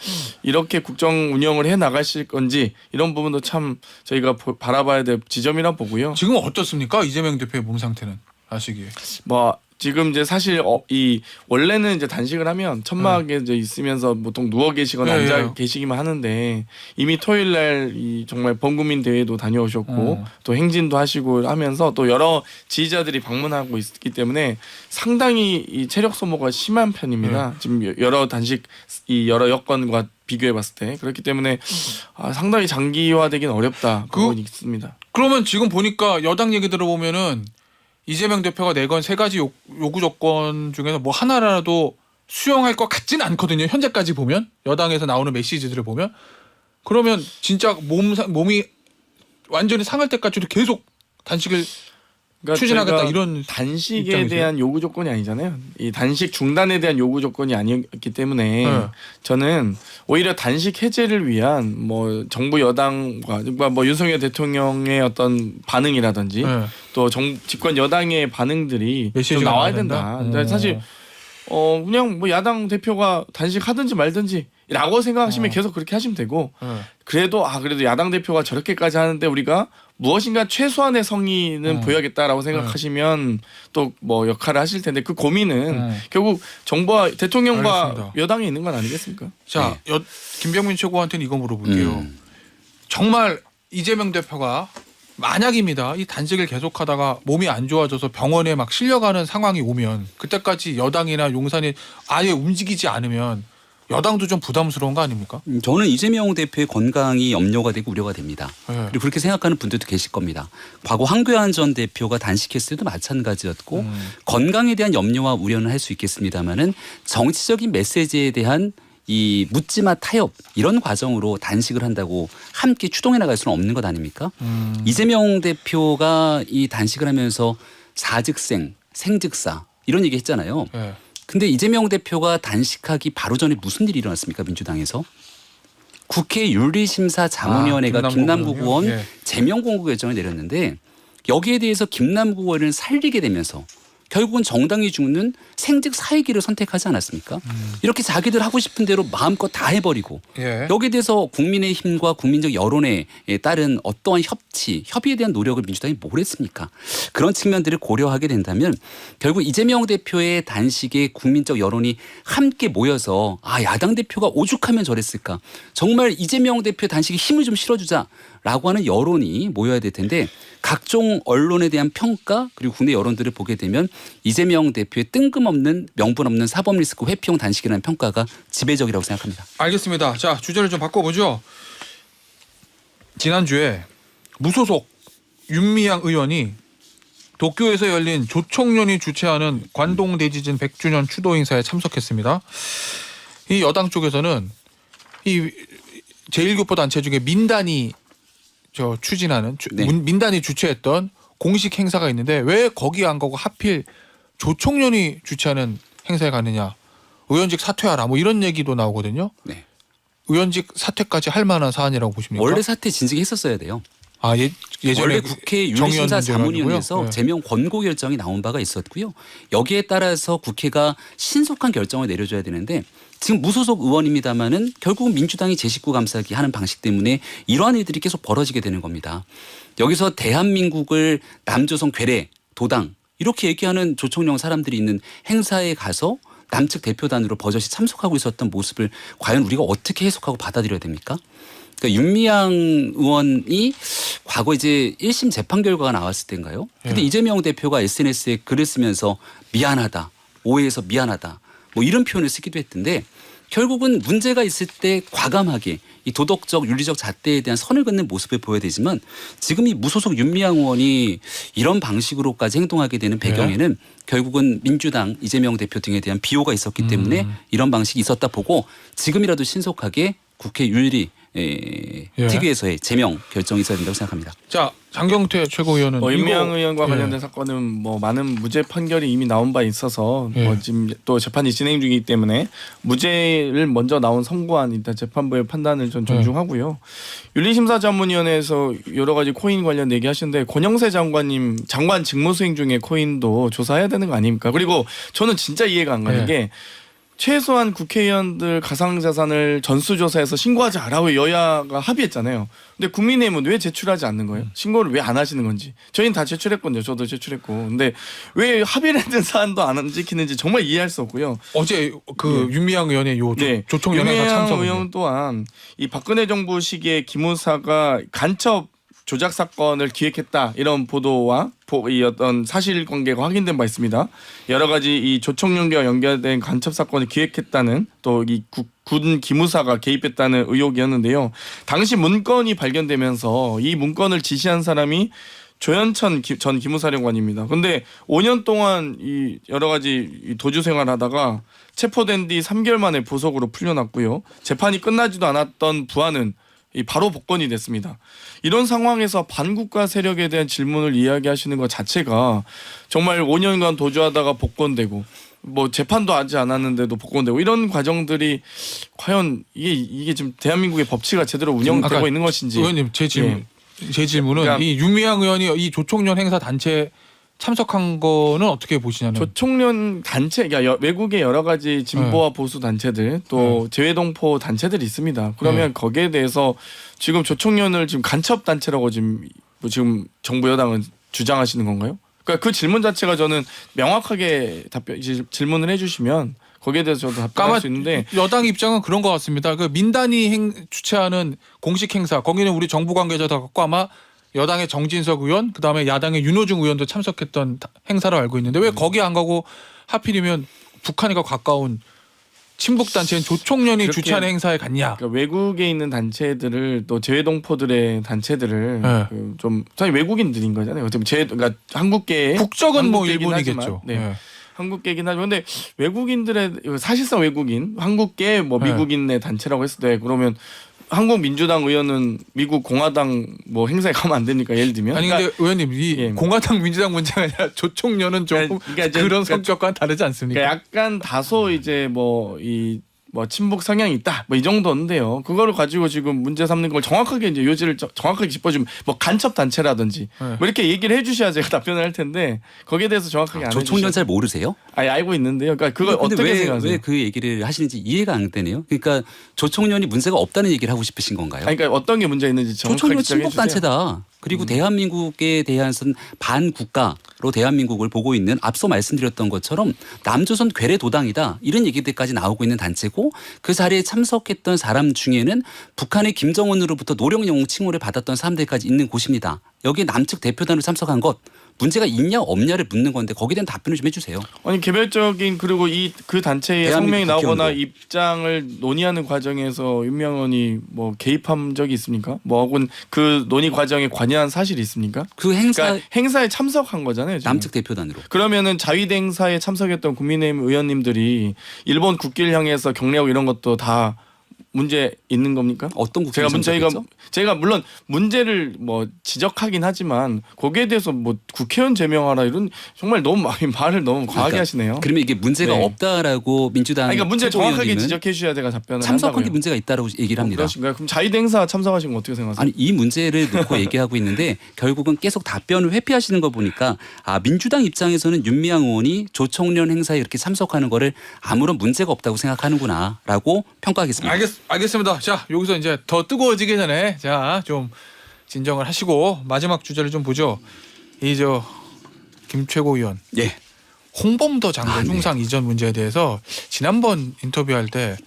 이렇게 국정 운영을 해 나가실 건지 이런 부분도 참 저희가 바라봐야 될 지점이라 보고요. 지금 어떻습니까? 이재명 대표의 몸 상태는 아시기에. 뭐 지금 이제 사실 이 원래는 이제 단식을 하면 천막에 이제 있으면서 보통 누워 계시거나 앉아 계시기만 하는데 이미 토요일 날 이 정말 범국민 대회도 다녀오셨고 또 행진도 하시고 하면서 또 여러 지지자들이 방문하고 있기 때문에 상당히 이 체력 소모가 심한 편입니다. 지금 여러 단식 이 여러 여건과 비교해 봤을 때 그렇기 때문에 상당히 장기화되기는 어렵다 부분이 있습니다. 그러면 지금 보니까 여당 얘기 들어보면은 이재명 대표가 내건 3가지 요구 조건 중에서 뭐 하나라도 수용할 것 같지는 않거든요. 현재까지 보면 여당에서 나오는 메시지들을 보면 그러면 진짜 몸이 완전히 상할 때까지도 계속 단식을 추진하겠다 이런 단식에 입장이세요? 대한 요구 조건이 아니잖아요. 이 단식 중단에 대한 요구 조건이 아니었기 때문에 저는 오히려 단식 해제를 위한 뭐 정부 여당과 뭐 윤석열 대통령의 어떤 반응이라든지 또 집권 여당의 반응들이 좀 나와야 된다. 사실 그냥 뭐 야당 대표가 단식하든지 말든지라고 생각하시면 계속 그렇게 하시면 되고 그래도 야당 대표가 저렇게까지 하는데 우리가 무엇인가 최소한의 성의는 보여야겠다라고 생각하시면 또 뭐 역할을 하실 텐데 그 고민은 결국 정부와 대통령과 알겠습니다. 여당에 있는 건 아니겠습니까? 자, 김병민 최고한테는 이거 물어볼게요. 정말 이재명 대표가 만약입니다. 이 단식을 계속하다가 몸이 안 좋아져서 병원에 막 실려가는 상황이 오면 그때까지 여당이나 용산이 아예 움직이지 않으면 여당도 좀 부담스러운 거 아닙니까? 저는 이재명 대표의 건강이 염려가 되고 우려가 됩니다. 네. 그리고 그렇게 생각하는 분들도 계실 겁니다. 과거 황교안 전 대표가 단식했을 때도 마찬가지였고 건강에 대한 염려와 우려는 할 수 있겠습니다마는 정치적인 메시지에 대한 이 묻지마 타협 이런 과정으로 단식을 한다고 함께 추동해 나갈 수는 없는 것 아닙니까? 이재명 대표가 이 단식을 하면서 사즉생, 생즉사 이런 얘기 했잖아요. 네. 근데 이재명 대표가 단식하기 바로 전에 무슨 일이 일어났습니까? 민주당에서. 국회 윤리심사 자문위원회가 김남국 의원 예. 제명 공고 결정을 내렸는데 여기에 대해서 김남국 의원을 살리게 되면서 결국은 정당이 죽는 생직 사회기를 선택하지 않았습니까? 이렇게 자기들 하고 싶은 대로 마음껏 다 해버리고 예. 여기에 대해서 국민의힘과 국민적 여론에 따른 어떠한 협의에 대한 노력을 민주당이 뭘 했습니까? 그런 측면들을 고려하게 된다면 결국 이재명 대표의 단식에 국민적 여론이 함께 모여서 아 야당 대표가 오죽하면 저랬을까? 정말 이재명 대표 단식에 힘을 좀 실어주자라고 하는 여론이 모여야 될 텐데 각종 언론에 대한 평가 그리고 국내 여론들을 보게 되면 이재명 대표의 뜬금없는 명분 없는 사법 리스크 회피용 단식이라는 평가가 지배적이라고 생각합니다. 알겠습니다. 자, 주제를 좀 바꿔보죠. 지난주에 무소속 윤미향 의원이 도쿄에서 열린 조총련이 주최하는 관동대지진 100주년 추도 행사에 참석했습니다. 이 여당 쪽에서는 이 제1교포 단체 중에 민단이 추진하는 네. 민단이 주최했던 공식 행사가 있는데 왜 거기 안 가고 하필 조총련이 주최하는 행사에 가느냐. 의원직 사퇴하라 뭐 이런 얘기도 나오거든요. 네. 의원직 사퇴까지 할 만한 사안이라고 보십니까? 원래 사퇴 진즉했었어야 돼요. 아, 예전에 원래 국회 윤리심사 자문위원회에서 네. 제명 권고 결정이 나온 바가 있었고요. 여기에 따라서 국회가 신속한 결정을 내려줘야 되는데 지금 무소속 의원입니다마는 결국은 민주당이 제 식구 감싸기 하는 방식 때문에 이러한 일들이 계속 벌어지게 되는 겁니다. 여기서 대한민국을 남조선 괴뢰, 도당 이렇게 얘기하는 조총련 사람들이 있는 행사에 가서 남측 대표단으로 버젓이 참석하고 있었던 모습을 과연 우리가 어떻게 해석하고 받아들여야 됩니까? 그러니까 윤미향 의원이 과거 이제 1심 재판 결과가 나왔을 때인가요? 근데 이재명 대표가 SNS에 글을 쓰면서 미안하다, 오해해서 미안하다 뭐 이런 표현을 쓰기도 했던데 결국은 문제가 있을 때 과감하게 이 도덕적 윤리적 잣대에 대한 선을 긋는 모습을 보여야 되지만 지금 이 무소속 윤미향 의원이 이런 방식으로까지 행동하게 되는 배경에는 결국은 민주당 이재명 대표 등에 대한 비호가 있었기 때문에 이런 방식이 있었다 보고 지금이라도 신속하게 국회 윤리 특위에서의 제명 결정이 있어야 된다고 생각합니다. 자, 장경태 최고위원은 윤미향 이거- 의원과 예. 관련된 사건은 뭐 많은 무죄 판결이 이미 나온 바 있어서 뭐 지금 또 재판이 진행 중이기 때문에 무죄를 먼저 나온 선고안 일단 재판부의 판단을 좀 존중하고요. 윤리심사자문위원회에서 여러 가지 코인 관련 얘기하시는데 권영세 장관 직무수행 중에 코인도 조사해야 되는 거 아닙니까? 그리고 저는 진짜 이해가 안 가는 게 최소한 국회의원들 가상자산을 전수조사해서 신고하지 않으라고 여야가 합의했잖아요. 근데 국민의힘은 왜 제출하지 않는 거예요? 신고를 왜 안 하시는 건지. 저희는 다 제출했거든요. 저도 제출했고. 근데 왜 합의를 했던 사안도 안 지키는지 정말 이해할 수 없고요. 어제 그 윤미향 의원의 요 조총련 행사 윤미향 참석 의원 또한 이 박근혜 정부 시기에 기무사가 간첩 조작 사건을 기획했다 이런 보도와 이 어떤 사실관계가 확인된 바 있습니다. 여러 가지 이 조총련과 연결된 간첩 사건을 기획했다는 또 이 군 기무사가 개입했다는 의혹이었는데요. 당시 문건이 발견되면서 이 문건을 지시한 사람이 조현천 전 기무사령관입니다. 근데 5년 동안 이 여러 가지 이 도주 생활하다가 체포된 뒤 3개월 만에 보석으로 풀려났고요. 재판이 끝나지도 않았던 부하는 바로 복권이 됐습니다. 이런 상황에서 반국가 세력에 대한 질문을 이야기하시는 것 자체가 정말 5년간 도주하다가 복권되고 뭐 재판도 하지 않았는데도 복권되고 이런 과정들이 과연 이게 지금 대한민국의 법치가 제대로 운영되고 있는 것인지. 의원님 제 질문은 그러니까 이 윤미향 의원이 이 조총련 행사 단체 참석한 거는 어떻게 보시냐는. 조총련 단체, 그러니까 외국의 여러 가지 진보와 보수 단체들 또 재외동포 단체들이 있습니다. 그러면 거기에 대해서 지금 조총련을 지금 간첩 단체라고 지금 정부 여당은 주장하시는 건가요? 그러니까 그 질문 자체가 저는 명확하게 질문을 해주시면 거기에 대해서 저도 답변할 수 있는데 여당 입장은 그런 것 같습니다. 그 민단이 주최하는 공식 행사 거기는 우리 정부 관계자도 갖고 아마 여당의 정진석 의원, 그다음에 야당의 윤호중 의원도 참석했던 행사로 알고 있는데 왜 거기 안 가고 하필이면 북한과 가까운 친북 단체인 조총련이 그렇게- 주최하는 행사에 갔냐? 그러니까 외국에 있는 단체들을 또 재외동포들의 단체들을 네. 좀 사실 외국인들인 거잖아요. 어차피 그러니까 한국계 국적은 뭐 한국계긴 일본이겠죠. 하지만, 네. 예. 한국계긴 하죠. 근데 외국인들의 사실상 외국인, 한국계 뭐 네. 미국인의 단체라고 했을 때 그러면 한국 민주당 의원은 미국 공화당 뭐 행사에 가면 안 됩니까? 예를 들면. 아니 근데 의원님 이 예. 공화당 민주당 문제가 아니라 조총련은 좀 그러니까 이제 그런 그러니까 성격과는 다르지 않습니까? 그러니까 약간 다소 이제 뭐 친북 성향이 있다 뭐 이 정도인데요. 그거를 가지고 지금 문제 삼는 걸 정확하게 이제 요지를 정확하게 짚어주면 뭐 간첩 단체라든지 네. 뭐 이렇게 얘기를 해주셔야 제가 답변을 할 텐데 거기에 대해서 정확하게 안 조총련 해주셔서 잘 모르세요? 아니 알고 있는데요. 그러니까 그걸 근데 어떻게 왜 생각하세요? 그 얘기를 하시는지 이해가 안 되네요. 그러니까 조총련이 문제가 없다는 얘기를 하고 싶으신 건가요? 아니, 그러니까 어떤 게 문제 있는지 정확하게 조총련 지적해 친북 주세요. 단체다. 그리고 대한민국에 대한 반국가로 대한민국을 보고 있는 앞서 말씀드렸던 것처럼 남조선 괴뢰 도당이다. 이런 얘기들까지 나오고 있는 단체고 그 자리에 참석했던 사람 중에는 북한의 김정은으로부터 노령 영웅 칭호를 받았던 사람들까지 있는 곳입니다. 여기에 남측 대표단으로 참석한 것 문제가 있냐 없냐를 묻는 건데 거기에 대한 답변을 좀 해주세요. 아니 개별적인 그리고 그 단체의 대한민국 성명이 나오거나 국회의원도. 입장을 논의하는 과정에서 윤명원이 뭐 개입한 적이 있습니까? 뭐 혹은 그 논의 과정에 관여한 사실이 있습니까? 그 행사 그러니까 행사에 참석한 거잖아요. 지금. 남측 대표단으로. 그러면은 자위대 행사에 참석했던 국민의힘 의원님들이 일본 국기를 향해서 격려하고 이런 것도 다 문제 있는 겁니까? 어떤 국회에 제가 물론 문제를 뭐 지적하긴 하지만 거기에 대해서 뭐 국회의원 제명하라 이런 정말 너무 말을 너무 과하게 하시네요. 그러면 이게 문제가 네. 없다라고 민주당 아니, 그러니까 문제 정확하게 최고위원님은 지적해 주셔야 제가 답변을 참석한 한다고요. 게 문제가 있다라고 얘기를 합니다. 그러신가요? 그럼 자위대 행사 참석하신 거 어떻게 생각하세요? 아니 이 문제를 놓고 얘기하고 있는데 결국은 계속 답변을 회피하시는 거 보니까 민주당 입장에서는 윤미향 의원이 조총련 행사에 이렇게 참석하는 거를 아무런 문제가 없다고 생각하는구나라고 평가하겠습니다. 알겠습니다. 자 여기서 이제 더 뜨거워지기 전에 자 좀 진정을 하시고 마지막 주제를 좀 보죠. 이 김 최고위원 예. 홍범도 장관 네. 흉상 이전 문제에 대해서 지난번 인터뷰할 때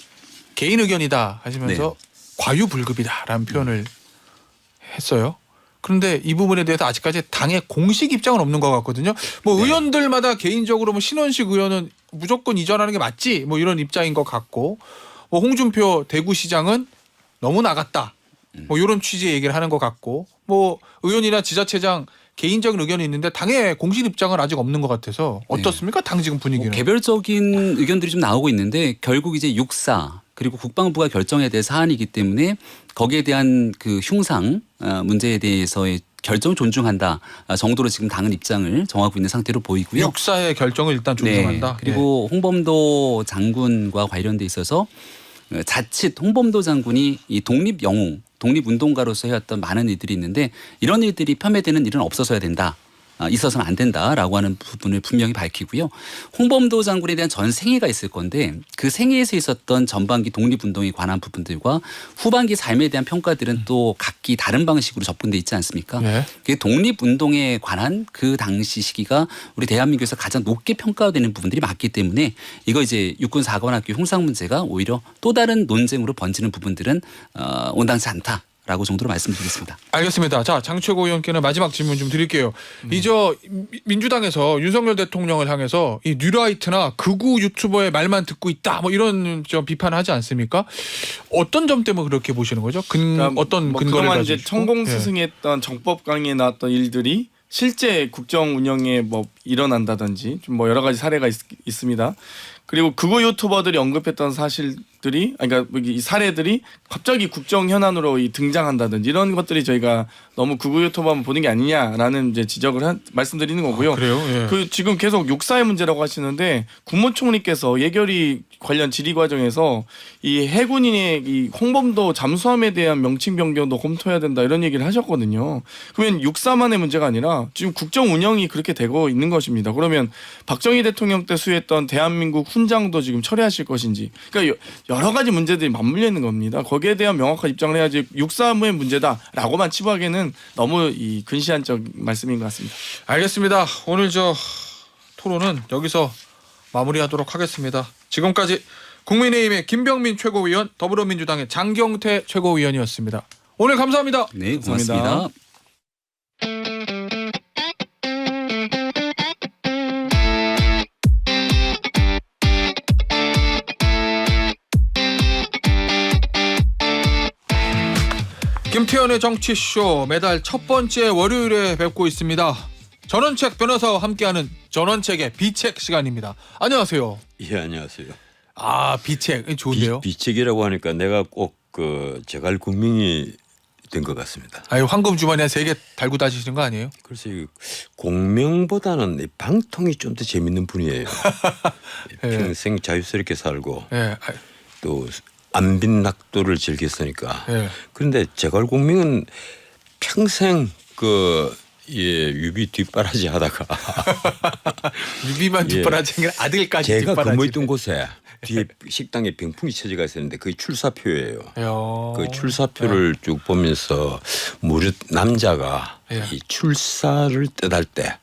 개인 의견이다 하시면서 과유불급이다라는 표현을 했어요. 그런데 이 부분에 대해서 아직까지 당의 공식 입장은 없는 것 같거든요. 뭐 의원들마다 개인적으로 뭐 신원식 의원은 무조건 이전하는 게 맞지 뭐 이런 입장인 것 같고 뭐 홍준표 대구시장은 너무 나갔다. 뭐 이런 취지의 얘기를 하는 것 같고 뭐 의원이나 지자체장 개인적인 의견이 있는데 당의 공식 입장은 아직 없는 것 같아서 어떻습니까? 당 지금 분위기는. 개별적인 의견들이 좀 나오고 있는데 결국 이제 육사 그리고 국방부가 결정해야 될 사안이기 때문에 거기에 대한 그 흉상 문제에 대해서의 결정을 존중한다 정도로 지금 당은 입장을 정하고 있는 상태로 보이고요. 육사의 결정을 일단 존중한다. 네. 그리고 홍범도 장군과 관련돼 있어서 자칫 홍범도 장군이 이 독립 영웅, 독립운동가로서 해왔던 많은 일들이 있는데 이런 일들이 폄훼되는 일은 없어서야 된다. 있어서는 안 된다라고 하는 부분을 분명히 밝히고요. 홍범도 장군에 대한 전 생애가 있을 건데 그 생애에서 있었던 전반기 독립운동에 관한 부분들과 후반기 삶에 대한 평가들은 또 각기 다른 방식으로 접근돼 있지 않습니까? 네. 그 독립운동에 관한 그 당시 시기가 우리 대한민국에서 가장 높게 평가되는 부분들이 많기 때문에 이거 이제 육군사관학교 흉상 문제가 오히려 또 다른 논쟁으로 번지는 부분들은 온당치 않다. 라고 정도로 말씀드리겠습니다. 알겠습니다. 자, 장 최고위원께는 마지막 질문 좀 드릴게요. 이저 민주당에서 윤석열 대통령을 향해서 이 뉴라이트나 극우 유튜버의 말만 듣고 있다 뭐 이런 좀 비판을 하지 않습니까? 어떤 점 때문에 그렇게 보시는 거죠? 어떤 뭐 근거를 그동안 가지고? 이제 천공 스승했던 정법 강의에 나왔던 일들이 실제 국정 운영에 뭐 일어난다든지 좀 뭐 여러 가지 사례가 있습니다. 그리고 극우 유튜버들이 언급했던 사실들이 그러니까 이 사례들이 갑자기 국정 현안으로 등장한다든지 이런 것들이 저희가 너무 극우 유튜버만 보는 게 아니냐라는 이제 지적을 말씀드리는 거고요. 그래요? 예. 그 지금 계속 육사의 문제라고 하시는데 국무총리께서 예결위 관련 질의 과정에서 이 해군인의 이 홍범도 잠수함에 대한 명칭 변경도 검토해야 된다 이런 얘기를 하셨거든요. 그러면 육사만의 문제가 아니라 지금 국정 운영이 그렇게 되고 있는 것입니다. 그러면 박정희 대통령 때 수행했던 대한민국 훈장도 지금 철회하실 것인지 그러니까 여러 가지 문제들이 맞물려 있는 겁니다. 거기에 대한 명확한 입장을 해야지 육사의 문제다라고만 치부하기에는 너무 이 근시안적 말씀인 것 같습니다. 알겠습니다. 오늘 토론은 여기서 마무리하도록 하겠습니다. 지금까지 국민의힘의 김병민 최고위원, 더불어민주당의 장경태 최고위원이었습니다. 오늘 감사합니다. 네, 고맙습니다. 김태현의 정치쇼 매달 첫 번째 월요일에 뵙고 있습니다. 전원책 변호사와 함께하는 전원책의 비책 시간입니다. 안녕하세요. 예, 안녕하세요. 아, 비책 좋은데요. 비책이라고 하니까 내가 꼭 그 제갈 국민이 된 것 같습니다. 아유, 황금 주머니 한 3개 달고 다니시는 거 아니에요? 그래서 이 공명보다는 이 방통이 좀 더 재밌는 분이에요. 예. 평생 자유스럽게 살고 예. 또 안빈낙도를 즐겼으니까. 예. 그런데 제갈 국민은 평생 유비 뒷바라지 하다가 유비만 뒷바라지 게 아들까지 제가 뒷바라지. 근무했던 곳에 뒤에 식당에 병풍이 쳐져가 있었는데 그게 출사표예요. 그 출사표를 쭉 보면서 무릇 남자가 예. 이 출사를 뜻할 때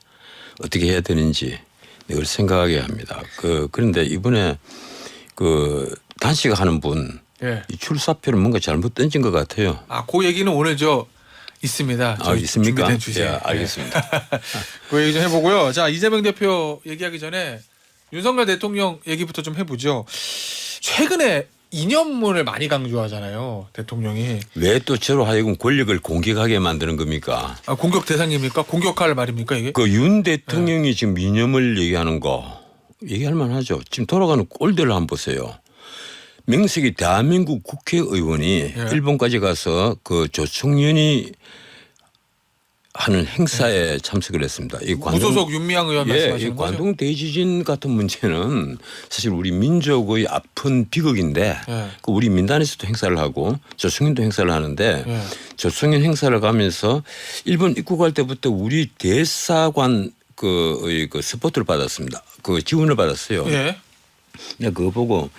어떻게 해야 되는지 늘 생각하게 합니다. 그런데 이번에 그 단식하는 분 예. 이 출사표를 뭔가 잘못 던진 것 같아요. 아, 그 얘기는 오늘 있습니다. 저희 있습니까? 준비된 주제. 예, 알겠습니다. 그 얘기 좀 해보고요. 자, 이재명 대표 얘기하기 전에 윤석열 대통령 얘기부터 좀 해보죠. 최근에 이념문을 많이 강조하잖아요. 대통령이. 왜 또 저로 하여금 권력을 공격하게 만드는 겁니까? 아, 공격 대상입니까? 공격할 말입니까 이게? 그 윤 대통령이 지금 이념을 얘기하는 거 얘기할 만하죠. 지금 돌아가는 꼴들을 한번 보세요. 명색이 대한민국 국회의원이 일본까지 가서 그 조총련이 하는 행사에 참석을 했습니다. 이 무소속 윤미향 의원 말씀하시는 이 거죠? 관동 대지진 같은 문제는 사실 우리 민족의 아픈 비극인데 그 우리 민단에서도 행사를 하고 조총련도 행사를 하는데 조총련 행사를 가면서 일본 입국할 때부터 우리 대사관 그 스포트를 받았습니다. 그 지원을 받았어요. 예. 내가 그거 보고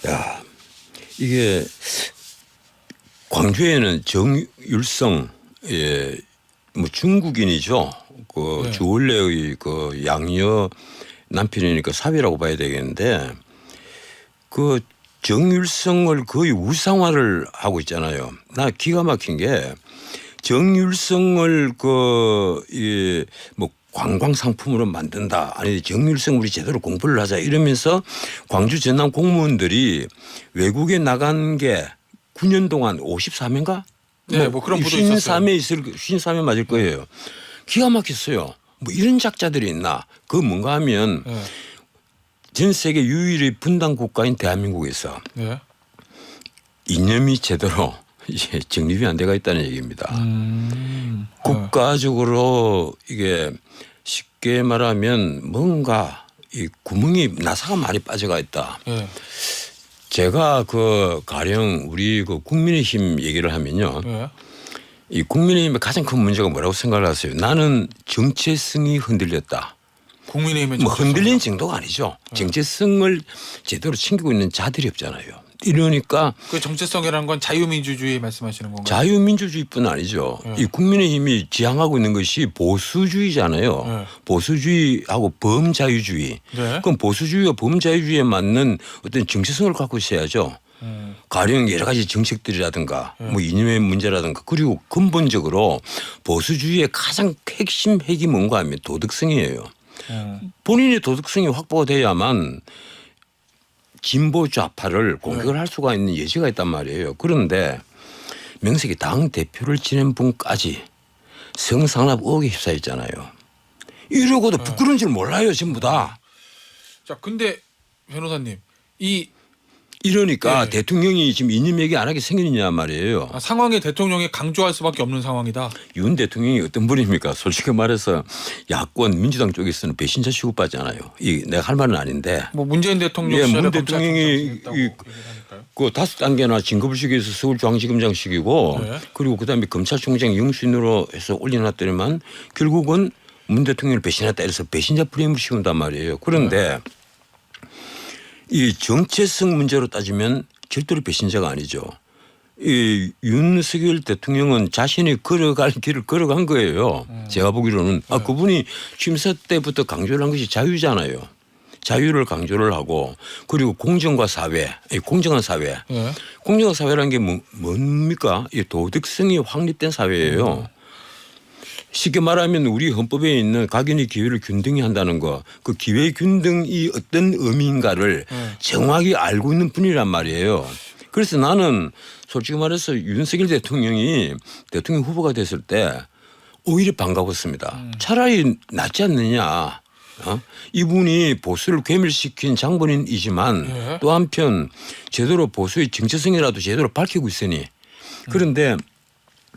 야 이게 광주에는 정율성 뭐 중국인이죠. 그 주원래의 그 양녀 남편이니까 사위라고 봐야 되겠는데 그 정율성을 거의 우상화를 하고 있잖아요. 나 기가 막힌 게 정율성을 뭐 관광 상품으로 만든다. 아니 정율성 우리 제대로 공부를 하자 이러면서 광주 전남 공무원들이 외국에 나간 게 9년 동안 54명인가? 네, 뭐 그런 부도 있었어요. 53회 맞을 거예요. 기가 막혔어요. 뭐 이런 작자들이 있나? 그거 뭔가 하면 전 세계 유일의 분단 국가인 대한민국에서 이념이 제대로 이제 정립이 안 돼가 있다는 얘기입니다. 국가적으로 이게 쉽게 말하면 뭔가 이 구멍이 나사가 많이 빠져가 있다. 제가 가령 우리 국민의힘 얘기를 하면요. 이 국민의힘의 가장 큰 문제가 뭐라고 생각을 하세요? 나는 정체성이 흔들렸다. 국민의힘의 뭐 흔들린 정도가 아니죠. 정체성을 제대로 챙기고 있는 자들이 없잖아요. 이러니까 그 정체성이라는 건 자유민주주의 말씀하시는 건가요? 자유민주주의뿐 아니죠. 이 국민의힘이 지향하고 있는 것이 보수주의잖아요. 보수주의하고 범자유주의. 그럼 보수주의와 범자유주의에 맞는 어떤 정체성을 갖고 있어야죠. 가령 여러 가지 정책들이라든가 뭐 이념의 문제라든가 그리고 근본적으로 보수주의의 가장 핵심 핵이 뭔가 하면 도덕성이에요. 본인의 도덕성이 확보가 돼야만 진보 좌파를 공격을 할 수가 있는 여지가 있단 말이에요. 그런데 명색이 당 대표를 지낸 분까지 성상납 의혹에 휩싸였잖아요. 이러고도 부끄러운 줄 몰라요, 전부 다. 자, 근데 변호사님 이러니까 대통령이 지금 이념 얘기 안 하게 생겼냐 말이에요. 상황에 대통령이 강조할 수밖에 없는 상황이다. 윤 대통령이 어떤 분입니까? 솔직히 말해서 야권 민주당 쪽에서는 배신자 취급받잖아요. 내가 할 말은 아닌데. 뭐 문재인 대통령 문 대통령이 그 5단계나 진급을 시켜서 서울중앙지검장식이고 그리고 그다음에 검찰총장 영순으로 해서 올려놨더니만 결국은 문 대통령을 배신했다 이래서 배신자 프레임을 씌운단 말이에요. 그런데 이 정체성 문제로 따지면 절대로 배신자가 아니죠. 이 윤석열 대통령은 자신이 걸어갈 길을 걸어간 거예요. 제가 보기로는 그분이 취임사 때부터 강조를 한 것이 자유잖아요. 자유를 강조를 하고 그리고 공정과 사회, 공정한 사회. 공정한 사회라는 게 뭡니까? 이 도덕성이 확립된 사회예요. 쉽게 말하면 우리 헌법에 있는 각인의 기회를 균등히 한다는 거, 그 기회 균등이 어떤 의미인가를 정확히 알고 있는 분이란 말이에요. 그래서 나는 솔직히 말해서 윤석열 대통령이 대통령 후보가 됐을 때 오히려 반가웠습니다. 차라리 낫지 않느냐. 이분이 보수를 괴멸시킨 장본인이지만 예. 또 한편 제대로 보수의 정체성이라도 제대로 밝히고 있으니 그런데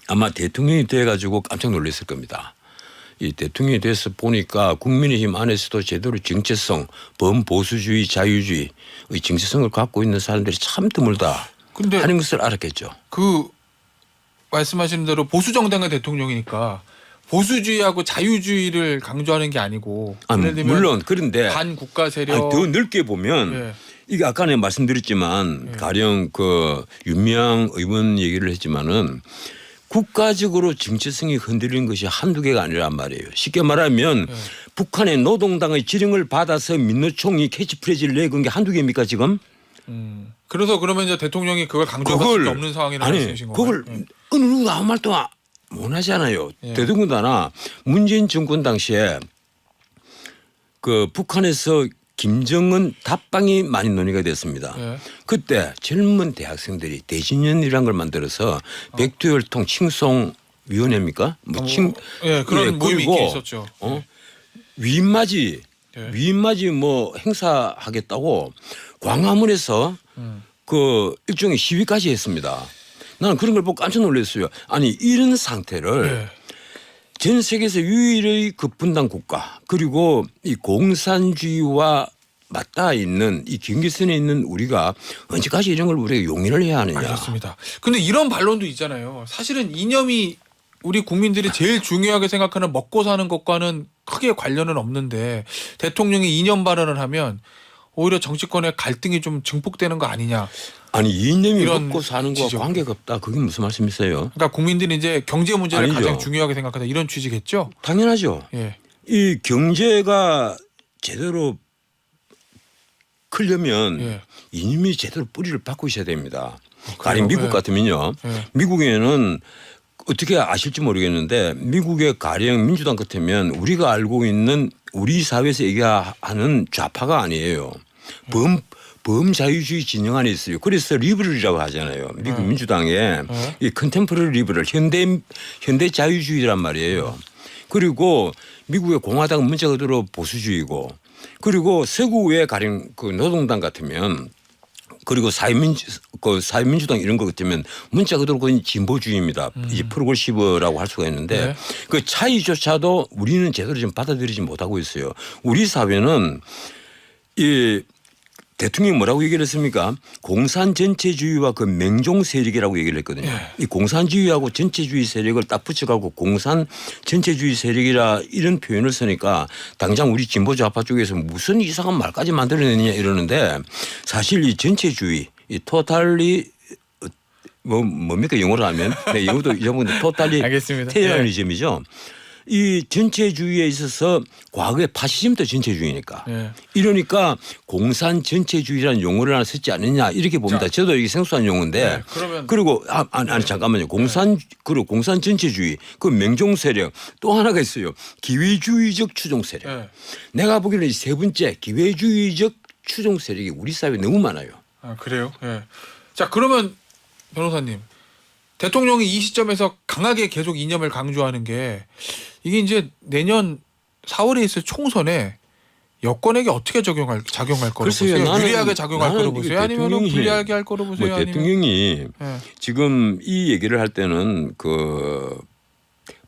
아마 대통령이 돼가지고 깜짝 놀랐을 겁니다. 이 대통령이 돼서 보니까 국민의힘 안에서도 제대로 정체성, 범보수주의, 자유주의의 정체성을 갖고 있는 사람들이 참 드물다 근데 하는 것을 알았겠죠. 그 말씀하신 대로 보수 정당의 대통령이니까 보수주의하고 자유주의를 강조하는 게 아니고 예를 들면 물론 그런데 반국가 세력 더 넓게 보면 예. 이게 아까 내가 말씀드렸지만 예. 가령 그 윤미향 의원 얘기를 했지만은 국가적으로 정체성이 흔들린 것이 한두 개가 아니란 말이에요. 쉽게 말하면 예. 북한의 노동당의 지령을 받아서 민노총이 캐치프레이즈를 내건 게 한두 개입니까 지금? 그래서 그러면 이제 대통령이 그걸 강조할 수밖에 없는 상황이라는 말씀이신 건가요? 그걸 예. 어느 누구도 아무 말도 못 하잖아요. 예. 더더군다나 문재인 정권 당시에 그 북한에서 김정은 답방이 많이 논의가 됐습니다. 예. 그때 젊은 대학생들이 대신연이라는 걸 만들어서 백두혈통 칭송 위원회입니까? 예, 그런 모임이 그리고 있긴 있었죠. 위임맞이 예. 위임맞이 뭐 행사하겠다고 광화문에서 그 일종의 시위까지 했습니다. 나는 그런 걸 보고 깜짝 놀랐어요. 아니 이런 상태를 예. 전 세계에서 유일의 급분단 국가 그리고 이 공산주의와 맞닿아 있는 이 경계선에 있는 우리가 언제까지 이런 걸 우리가 용인을 해야 하느냐. 알겠습니다. 근데 이런 반론도 있잖아요. 사실은 이념이 우리 국민들이 제일 중요하게 생각하는 먹고 사는 것과는 크게 관련은 없는데 대통령이 이념 발언을 하면 오히려 정치권의 갈등이 좀 증폭되는 거 아니냐. 아니 이념이 이런 먹고 사는 거와 지적. 관계가 없다. 그게 무슨 말씀이세요? 그러니까 국민들이 이제 경제 문제를 아니죠. 가장 중요하게 생각한다 이런 취지겠죠. 당연하죠. 예. 이 경제가 제대로 크려면 예. 이념이 제대로 뿌리를 받고 있어야 됩니다. 그래요? 가령 미국 예. 같으면요. 예. 미국에는 어떻게 아실지 모르겠는데 미국의 가령 민주당 같으면 우리가 알고 있는 우리 사회에서 얘기하는 좌파가 아니에요. 범자유주의 진영 안에 있어요. 그래서 리버럴이라고 하잖아요. 미국 민주당의 이 컨템퍼러리 리버럴 현대 자유주의란 말이에요. 그리고 미국의 공화당 문자 그대로 보수주의고 그리고 서구의 가령 그 노동당 같으면 그리고 사회민주당 이런 거 같으면 문자 그대로 그건 진보주의입니다. 이제 프로그레시브라고 할 수가 있는데 네. 그 차이조차도 우리는 제대로 좀 받아들이지 못하고 있어요. 우리 사회는 이 대통령이 뭐라고 얘기를 했습니까? 공산 전체주의와 그 맹종 세력이라고 얘기를 했거든요. 이 공산주의하고 전체주의 세력을 딱 붙여가고 공산 전체주의 세력이라 이런 표현을 쓰니까 당장 우리 진보 좌파 쪽에서 무슨 이상한 말까지 만들어내느냐 이러는데 사실 이 전체주의 이 토탈리 뭡니까 영어로 하면 네, 영어도 잊어먹는데 토탈리 알겠습니다. 테러리즘이죠. 이 전체주의에 있어서 과거에 파시즘도 전체주의니까 예. 이러니까 공산 전체주의라는 용어를 하나 썼지 않느냐 이렇게 봅니다. 자. 저도 이게 생소한 용어인데 네, 그러면 그리고 아니 잠깐만요. 그리고 공산 전체주의 그 맹종 세력 또 하나가 있어요. 기회주의적 추종 세력. 예. 내가 보기에는 이 세 번째 기회주의적 추종 세력이 우리 사회에 너무 많아요. 아, 그래요? 예. 자, 그러면 변호사님. 대통령이 이 시점에서 강하게 계속 이념을 강조하는 게 이게 이제 내년 4월에 있을 총선에 여권에게 어떻게 작용할 거로 글쎄요, 보세요? 나는- 유리하게 작용할 나는 거로 이게 보세요? 아니면 대통령이 불리하게 할 거로 보세요? 뭐 아니면 대통령이 예. 지금 이 얘기를 할 때는 그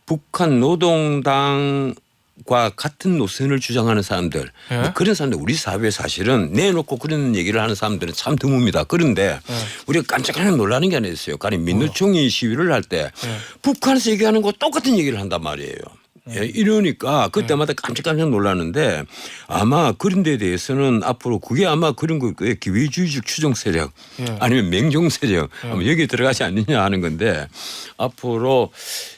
북한 노동당과 같은 노선을 주장하는 사람들 예? 뭐 그런 사람들 우리 사회에 사실은 내놓고 그런 얘기를 하는 사람들은 참 드뭅니다. 그런데 우리가 깜짝깜짝 놀라는 게 하나 있어요. 가령 민노총이 시위를 할 때 예. 북한에서 얘기하는 거 똑같은 얘기를 한단 말이에요. 예, 이러니까 그때마다 깜짝깜짝 놀랐는데 아마 그런 데에 대해서는 앞으로 그게 아마 그런 거예요. 기회주의적 추종 세력 예. 아니면 맹종 세력 아마 여기에 들어가지 않느냐 하는 건데 앞으로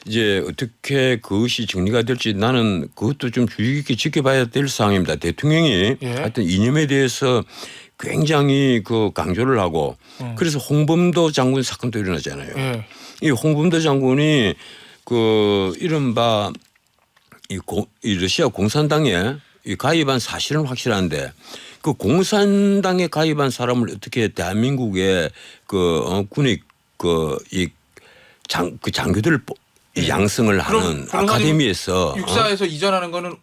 이제 어떻게 그것이 정리가 될지 나는 그것도 좀 주의 깊게 지켜봐야 될 사항입니다. 대통령이 예. 하여튼 이념에 대해서 굉장히 그 강조를 하고 그래서 홍범도 장군 사건도 일어나잖아요. 예. 이 홍범도 장군이 그 이른바 이 러시아 공산당의 이 가입한 사실은 확실한데 그 공산당에 가입한 사람을 어떻게 대한민국의 군의 장교들 이 양성을 하는 아카데미에서 육사에서 이전하는 거는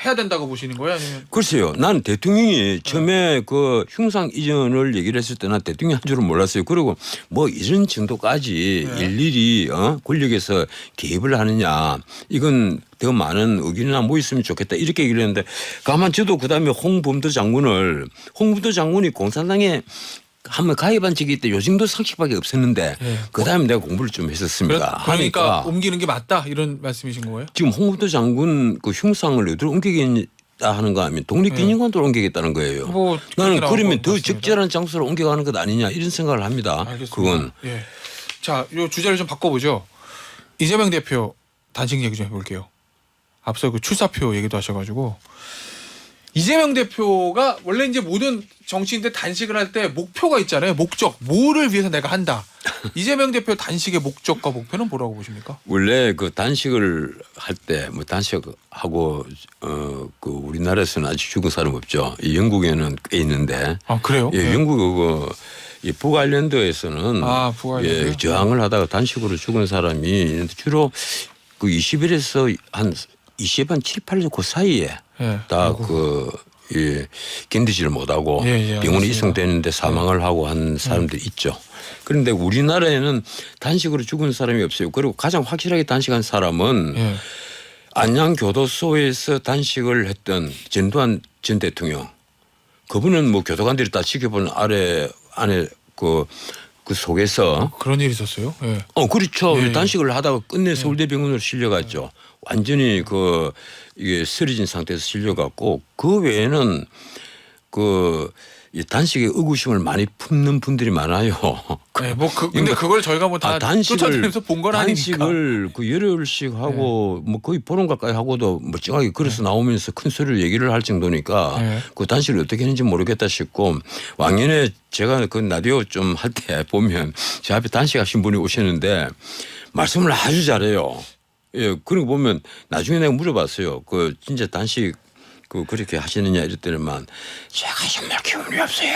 해야 된다고 보시는 거예요? 아니면 글쎄요. 난 대통령이 처음에 그 흉상 이전을 얘기를 했을 때 난 대통령이 한 줄은 몰랐어요. 그리고 뭐 이런 정도까지 일일이 권력에서 개입을 하느냐. 이건 더 많은 의견이나 뭐 있으면 좋겠다. 이렇게 얘기를 했는데 가만 저도 그다음에 홍범도 장군이 공산당에 한번 가입한 적이 있대. 요즘도 상식밖에 없었는데 그다음에 내가 공부를 좀 했었습니다. 그러니까 옮기는 게 맞다 이런 말씀이신 거예요? 지금 홍범도 장군 그 흉상을 어디로 옮기겠다 하는 거 아니면 독립기념관으로 옮기겠다는 거예요. 뭐 나는 그러면 더 같습니다. 적절한 장소로 옮겨가는 것 아니냐 이런 생각을 합니다. 알겠습니다. 그건. 예. 자, 요 주제를 좀 바꿔보죠. 이재명 대표 단식 얘기 좀 해볼게요. 앞서 그 출사표 얘기도 하셔가지고 이재명 대표가 원래 이제 모든 정치인들 단식을 할 때 목표가 있잖아요. 목적, 뭐를 위해서 내가 한다. 이재명 대표 단식의 목적과 목표는 뭐라고 보십니까? 원래 그 단식을 할 때 뭐 단식하고 그 우리나라에서는 아직 죽은 사람 없죠. 이 영국에는 꽤 있는데. 아 그래요? 예, 네. 영국 이 북아일랜드에서는 북아일랜드? 저항을 하다가 단식으로 죽은 사람이 주로 그 20일에서 한 20한 7, 8일 그 사이에 다 견디지를 못하고 병원에 이송되는데 사망을 하고 한 사람들이 있죠. 그런데 우리나라에는 단식으로 죽은 사람이 없어요. 그리고 가장 확실하게 단식한 사람은 안양교도소에서 단식을 했던 전두환 전 대통령. 그분은 뭐 교도관들이 다 지켜보는 안에 그 속에서 그런 일이 있었어요? 예. 그렇죠. 단식을 하다가 끝내 서울대병원으로 실려갔죠. 완전히 이게 쓰러진 상태에서 실려갔고 그 외에는 이 단식에 의구심을 많이 품는 분들이 많아요. 네, 근데 그걸 저희가 뭐 다 쫓아다니면서 본 건 아니니까. 단식을 열흘씩 하고 뭐 거의 보름 가까이 하고도 멀쩡하게 걸어서 나오면서 큰 소리로 얘기를 할 정도니까 그 단식을 어떻게 했는지 모르겠다 싶고 왕년에 제가 그 라디오 좀 할 때 보면 제 앞에 단식하신 분이 오셨는데 말씀을 아주 잘해요. 예, 그리고 보면 나중에 내가 물어봤어요. 진짜 단식 그렇게 하시느냐 이랬더니만 제가 정말 기운이 없어요.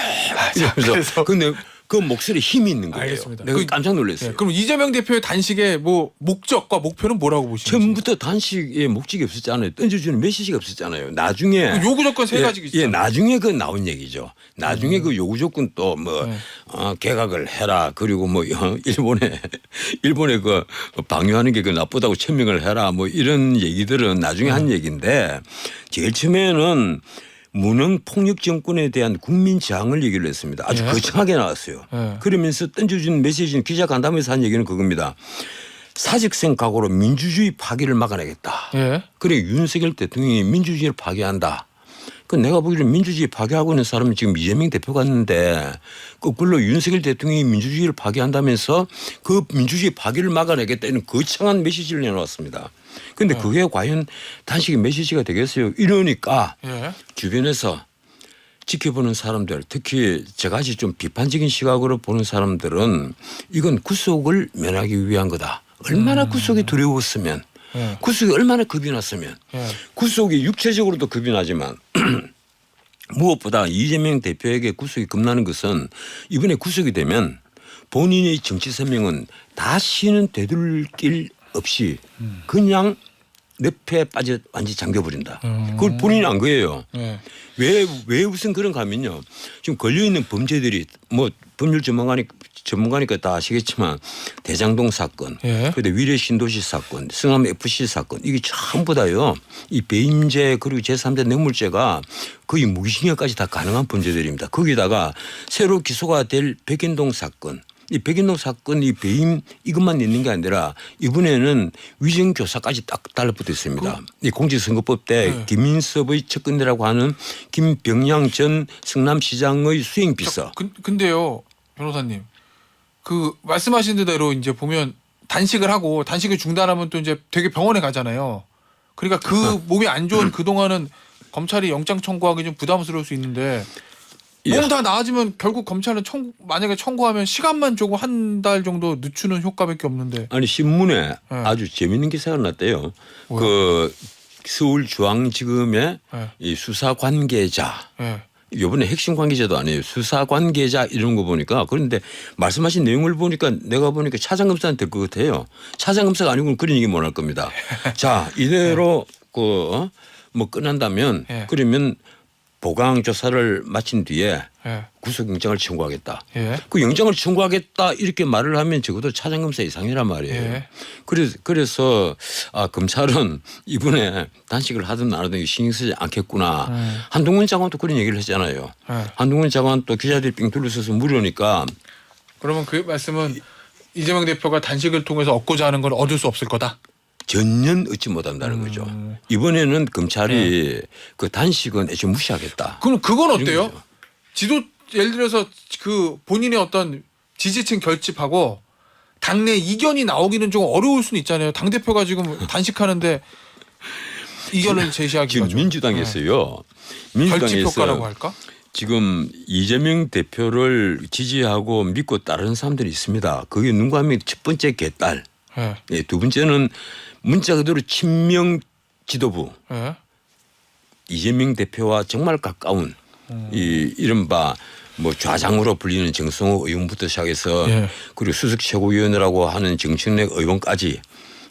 이러면서 근데 그 목소리에 힘이 있는 거예요. 알겠습니다. 내가 깜짝 놀랐어요. 그럼 이재명 대표의 단식의 뭐 목적과 목표는 뭐라고 보시는지? 처음부터 단식에 목적이 없었잖아요. 던져주는 메시지가 없었잖아요. 나중에 요구 조건 세 가지가 있잖아요. 나중에 나온 얘기죠. 나중에 그 요구 조건 또 개각을 해라. 그리고 뭐 일본에 그 방류하는 게 나쁘다고 천명을 해라. 뭐 이런 얘기들은 나중에 한 얘기인데 제일 처음에는 무능 폭력 정권에 대한 국민 저항을 얘기를 했습니다. 아주 거창하게 나왔어요. 그러면서 던져준 메시지는 기자간담회에서 한 얘기는 그겁니다. 사직생 각오로 민주주의 파괴를 막아내겠다. 그래 윤석열 대통령이 민주주의를 파괴한다. 내가 보기에는 민주주의 파괴하고 있는 사람은 지금 이재명 대표 같는데 거꾸로 윤석열 대통령이 민주주의를 파괴한다면서 그 민주주의 파괴를 막아내겠다 이런 거창한 메시지를 내놓았습니다. 그런데 그게 과연 단식의 메시지가 되겠어요? 이러니까 주변에서 지켜보는 사람들 특히 저같이 좀 비판적인 시각으로 보는 사람들은 이건 구속을 면하기 위한 거다. 얼마나 구속이 두려웠으면 구속이 얼마나 겁이 났으면 구속이 육체적으로도 겁이 나지만 무엇보다 이재명 대표에게 구속이 겁나는 것은 이번에 구속이 되면 본인의 정치 생명은 다시는 되돌릴 길 없이 그냥 늪에 빠져 완전히 잠겨버린다. 그걸 본인이 안 거예요. 왜 우선 그런가 하면요. 지금 걸려있는 범죄들이 뭐 법률 전문가니까 다 아시겠지만 대장동 사건, 그런데 위례 신도시 사건, 성남 FC 사건 이게 전부 다요. 이 배임죄 그리고 제3자 뇌물죄가 거의 무기징역까지 다 가능한 범죄들입니다. 거기다가 새로 기소가 될 백인동 사건. 이 백인동 사건 이 배임 이것만 있는 게 아니라 이번에는 위정교사까지 딱 달라붙어 있습니다. 이 공직선거법 때 김인섭의 측근이라고 하는 김병양 전 성남시장의 수행비서. 근데요 변호사님 그 말씀하신 대로 이제 보면 단식을 하고 단식을 중단하면 또 이제 되게 병원에 가잖아요. 그러니까 그 몸이 안 좋은 그 동안은 검찰이 영장 청구하기 좀 부담스러울 수 있는데. 몸 다 나아지면 결국 검찰은 만약에 청구하면 시간만 조금 한 달 정도 늦추는 효과밖에 없는데. 아니 신문에 아주 재밌는 기사가 났대요. 서울중앙지검의 예. 이 수사 관계자 예. 이번에 핵심 관계자도 아니에요. 수사 관계자 이런 거 보니까 그런데 말씀하신 내용을 보니까 내가 보니까 차장검사는 될 것 같아요. 차장검사가 아니고는 그런 얘기 못 할 겁니다. 자 이대로 뭐 끝난다면 예. 그러면 보강 조사를 마친 뒤에 예. 구속영장을 청구하겠다. 예. 그 영장을 청구하겠다 이렇게 말을 하면 적어도 차장검사 이상이란 말이에요. 예. 그래서 검찰은 이번에 단식을 하든 안 하든 신경 쓰지 않겠구나. 한동훈 장관도 그런 얘기를 했잖아요. 예. 한동훈 장관 또 기자들이 빙 둘러서서 물으니까 그러면 그 말씀은 이재명 대표가 단식을 통해서 얻고자 하는 건 얻을 수 없을 거다. 전혀 얻지 못한다는 거죠. 이번에는 검찰이 그 단식은 애초에 무시하겠다. 그럼 그건 이런 어때요? 거죠. 지도 예를 들어서 그 본인의 어떤 지지층 결집하고 당내 이견이 나오기는 좀 어려울 수는 있잖아요. 당 대표가 지금 단식하는데 이견을 제시하기가 지금 좀. 민주당에서요. 결집 효과라고 할까? 지금 이재명 대표를 지지하고 믿고 따르는 사람들이 있습니다. 그게 누가 하면 첫 번째 개딸. 예. 예, 두 번째는 문자 그대로 친명 지도부 예. 이재명 대표와 정말 가까운 이 이른바 뭐 좌장으로 불리는 정성호 의원부터 시작해서 예. 그리고 수석 최고위원이라고 하는 정청래 의원까지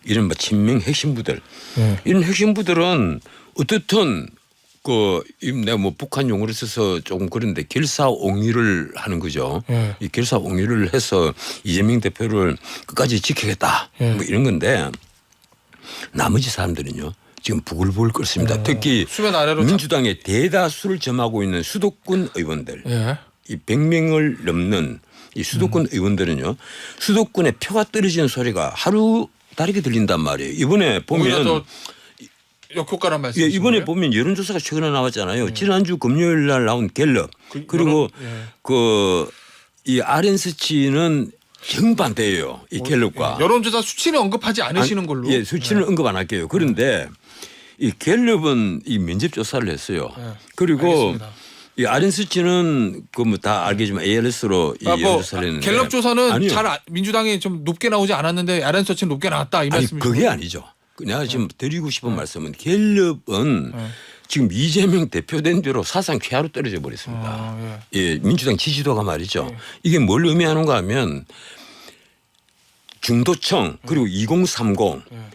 이른바 친명 핵심부들 예. 이런 핵심부들은 어떻든 내가 뭐 북한 용어를 써서 조금 그런데 결사옹위를 하는 거죠. 예. 이 결사옹위를 해서 이재명 대표를 끝까지 지키겠다. 예. 뭐 이런 건데 나머지 사람들은요. 지금 부글부글 끓습니다. 특히 수면 아래로 민주당의 대다수를 점하고 있는 수도권 의원들. 예. 이 100명을 넘는 이 수도권 의원들은요. 수도권의 표가 떨어지는 소리가 하루 다르게 들린단 말이에요. 이번에 오히려 보면 더 역효과란 예, 말씀이신 이번에 거예요? 보면 여론조사가 최근에 나왔잖아요. 지난주 금요일 날 나온 갤럽 그리고 여론, 이 RN스치는 정반대예요. 이 갤럽과. 예. 여론조사 수치는 언급하지 않으시는 걸로. 예, 수치는 언급 안 할게요. 그런데 이 갤럽은 이 면접 조사를 했어요. 예. 그리고 알겠습니다. 이 RN스치는 그 뭐 다 알겠지만 ALS로 이 여론조사를 했는데 갤럽 조사는 아니요. 민주당이 좀 높게 나오지 않았는데 RN서치는 높게 나왔다 이 아니 말씀이시죠? 그게 아니죠. 내가 지금 드리고 싶은 말씀은 갤럽은 지금 이재명 대표된 대로 사상 최하로 떨어져 버렸습니다. 아, 예, 민주당 지지도가 말이죠. 이게 뭘 의미하는가 하면 중도층 그리고 2030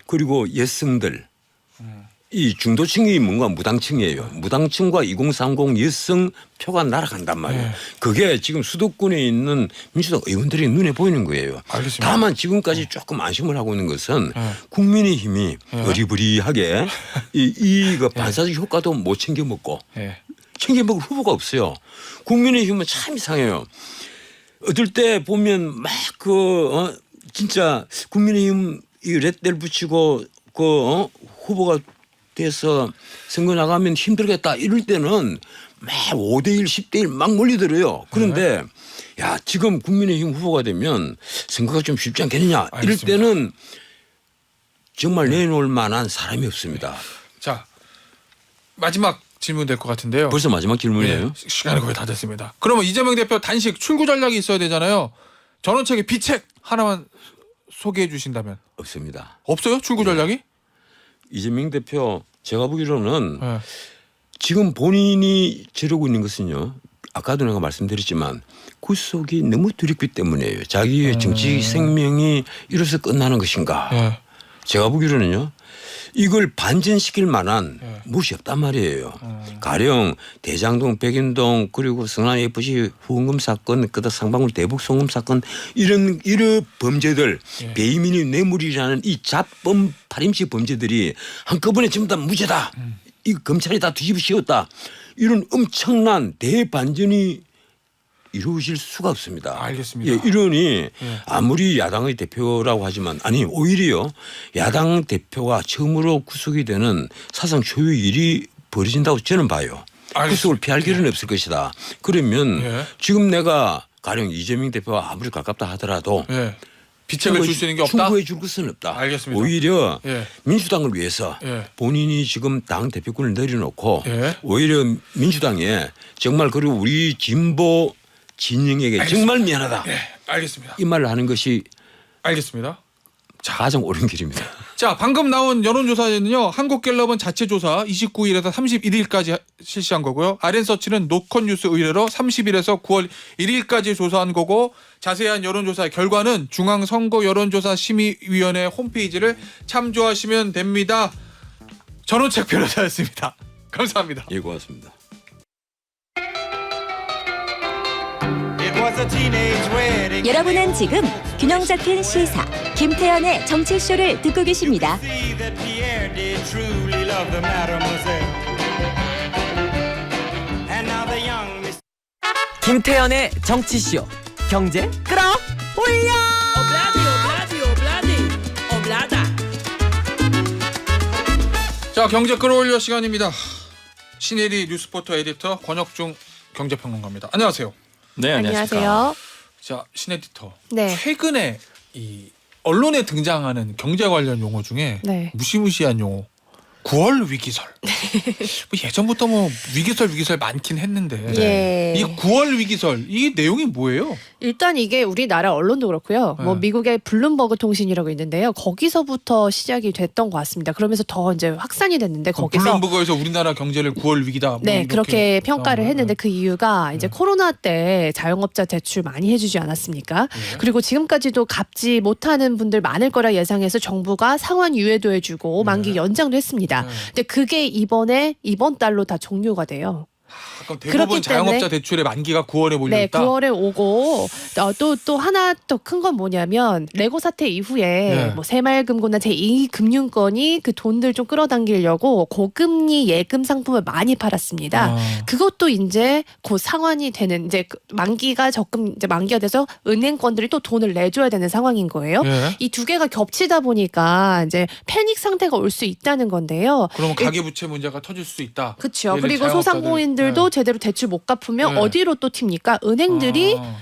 그리고 여성들 이 중도층이 뭔가 무당층이에요. 무당층과 2030 여성 표가 날아간단 말이에요. 그게 지금 수도권에 있는 민주당 의원들이 눈에 보이는 거예요. 알겠습니다. 다만 지금까지 조금 안심을 하고 있는 것은 국민의힘이 어리버리하게 그 반사적 효과도 못 챙겨 먹고 예. 챙겨 먹을 후보가 없어요. 국민의힘은 참 이상해요. 어떨 때 보면 막 진짜 국민의힘 이 레떼를 붙이고 후보가 돼서 선거 나가면 힘들겠다 이럴 때는 막 5대1 10대1 막 몰리들어요. 그런데 야 지금 국민의힘 후보가 되면 선거가 좀 쉽지 않겠느냐 이럴 알겠습니다. 때는 정말 내놓을 만한 사람이 없습니다. 자 마지막 질문 될 것 같은데요. 벌써 마지막 질문이에요. 예, 시간이 거의 다 됐습니다. 그러면 이재명 대표 단식 출구 전략이 있어야 되잖아요. 전원책의 비책 하나만 소개해 주신다면. 없습니다. 없어요? 출구 전략이? 이재명 대표 제가 보기로는 예. 지금 본인이 저러고 있는 것은요. 아까도 내가 말씀드렸지만 구속이 너무 두렵기 때문이에요. 자기의 정치 생명이 이로써 끝나는 것인가. 예. 제가 보기로는요. 이걸 반전시킬 만한 무엇이 없단 말이에요. 가령 대장동, 백인동 그리고 성남FC 후원금 사건, 그다음 상방울 대북 송금 사건 이런 범죄들 배이민이 뇌물이라는 이 잡범 파림식 범죄들이 한꺼번에 전부 다 무죄다. 이 검찰이 다 뒤집어 씌웠다. 이런 엄청난 대반전이 이루어질 수가 없습니다. 알겠습니다. 예, 이러니 아무리 야당의 대표라고 하지만 아니 오히려 야당 대표가 처음으로 구속이 되는 사상 초유의 일이 벌어진다고 저는 봐요. 알겠습니다. 구속을 피할 길은 없을 것이다. 그러면 예. 지금 내가 가령 이재명 대표와 아무리 가깝다 하더라도 예. 비책을 줄 수 있는 게 없다. 충고해 줄 것은 없다. 알겠습니다. 오히려 예. 민주당을 위해서 예. 본인이 지금 당 대표권을 내려놓고 예. 오히려 민주당에 정말 그리고 우리 진보 진영에게 정말 미안하다. 예. 알겠습니다. 이 말을 하는 것이 알겠습니다. 가장 옳은 길입니다. 자, 방금 나온 여론조사에는요. 한국갤럽은 자체조사 29일에서 31일까지 실시한 거고요. RN서치는 노컷뉴스 의뢰로 30일에서 9월 1일까지 조사한 거고 자세한 여론조사 결과는 중앙선거여론조사심의위원회 홈페이지를 참조하시면 됩니다. 전원책 변호사였습니다. 감사합니다. 예, 고맙습니다. 여러분은 지금 균형 잡힌 시사 김태현의 정치쇼를 듣고 계십니다. 김태현의 정치쇼 경제 끌어올려. 자, 경제 끌어올려 시간입니다. 신혜리 뉴스포터 에디터 권혁중 경제평론가입니다. 안녕하세요. 네, 안녕하세요. 자, 신 에디터. 네. 최근에 이 언론에 등장하는 경제 관련 용어 중에 네. 무시무시한 용어 9월 위기설. 뭐 예전부터 뭐 위기설 많긴 했는데 예. 이 9월 위기설 이 내용이 뭐예요? 일단 이게 우리나라 언론도 그렇고요. 뭐 네. 미국의 블룸버그 통신이라고 있는데요. 거기서부터 시작이 됐던 것 같습니다. 그러면서 더 이제 확산이 됐는데 거기서 블룸버그에서 우리나라 경제를 9월 위기다. 뭐 네, 이렇게 그렇게 평가를 나오나요? 했는데 그 이유가 이제 코로나 때 자영업자 대출 많이 해주지 않았습니까? 그리고 지금까지도 갚지 못하는 분들 많을 거라 예상해서 정부가 상환 유예도 해주고 만기 연장도 했습니다. 근데 그게 이번 달로 다 종료가 돼요. 그럼 대부분 그렇기 자영업자 때문에 대출의 만기가 9월에 몰려 네, 있다. 9월에 오고 또 하나 더 큰 건 뭐냐면 레고 사태 이후에 네. 뭐 새마을금고나 제2금융권이 그 돈들 좀 끌어당기려고 고금리 예금 상품을 많이 팔았습니다. 그것도 이제 곧 상환이 되는 이제 만기가 돼서 은행권들이 또 돈을 내줘야 되는 상황인 거예요. 예. 이 두 개가 겹치다 보니까 이제 패닉 상태가 올 수 있다는 건데요. 그러면 가계부채 문제가 터질 수 있다. 그렇죠. 예를 그리고 자영업자들- 소상공인들도 네. 제대로 대출 못 갚으면 네. 어디로 또 튑니까? 은행들이 아.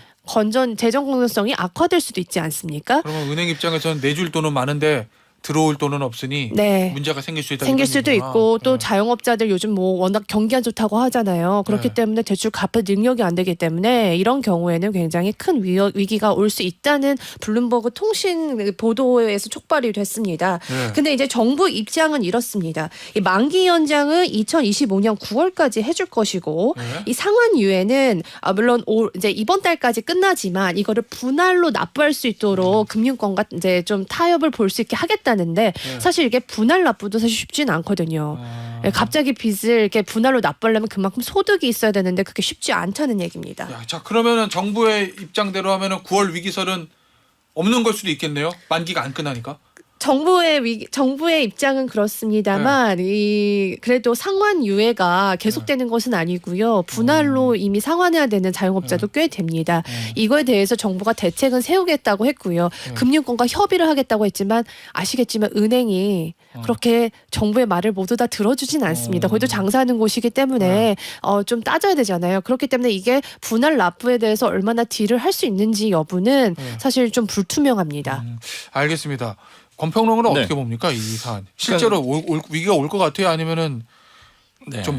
재정 공정성이 악화될 수도 있지 않습니까? 그러면 은행 입장에서는 내줄 돈은 많은데 들어올 돈은 없으니 네. 문제가 생길 수 있다. 생길 수도 있고 또 네. 자영업자들 요즘 뭐 워낙 경기 안 좋다고 하잖아요. 그렇기 네. 때문에 대출 갚을 능력이 안 되기 때문에 이런 경우에는 굉장히 큰 위기가 올 수 있다는 블룸버그 통신 보도에서 촉발이 됐습니다. 네. 근데 이제 정부 입장은 이렇습니다. 이 만기 연장은 2025년 9월까지 해줄 것이고 네. 이 상환 유예는 물론 이제 이번 달까지 끝나지만 이거를 분할로 납부할 수 있도록 금융권과 이제 좀 타협을 볼 수 있게 하겠다는데 사실 이게 분할 납부도 사실 쉽지는 않거든요. 갑자기 빚을 이렇게 분할로 납부하려면 그만큼 소득이 있어야 되는데 그게 쉽지 않다는 얘기입니다. 야, 자, 그러면은 정부의 입장대로 하면은 9월 위기설은 없는 걸 수도 있겠네요. 만기가 안 끝나니까. 정부의 입장은 그렇습니다만 그래도 상환 유예가 계속되는 것은 아니고요. 분할로 이미 상환해야 되는 자영업자도 꽤 됩니다. 이거에 대해서 정부가 대책은 세우겠다고 했고요. 금융권과 협의를 하겠다고 했지만 아시겠지만 은행이 그렇게 정부의 말을 모두 다 들어주진 않습니다. 거기도 장사하는 곳이기 때문에 좀 따져야 되잖아요. 그렇기 때문에 이게 분할 납부에 대해서 얼마나 딜을 할 수 있는지 여부는 사실 좀 불투명합니다. 알겠습니다. 권평론가는 네. 어떻게 봅니까 이 사안? 실제로 위기가 올 것 같아요? 아니면은 네. 좀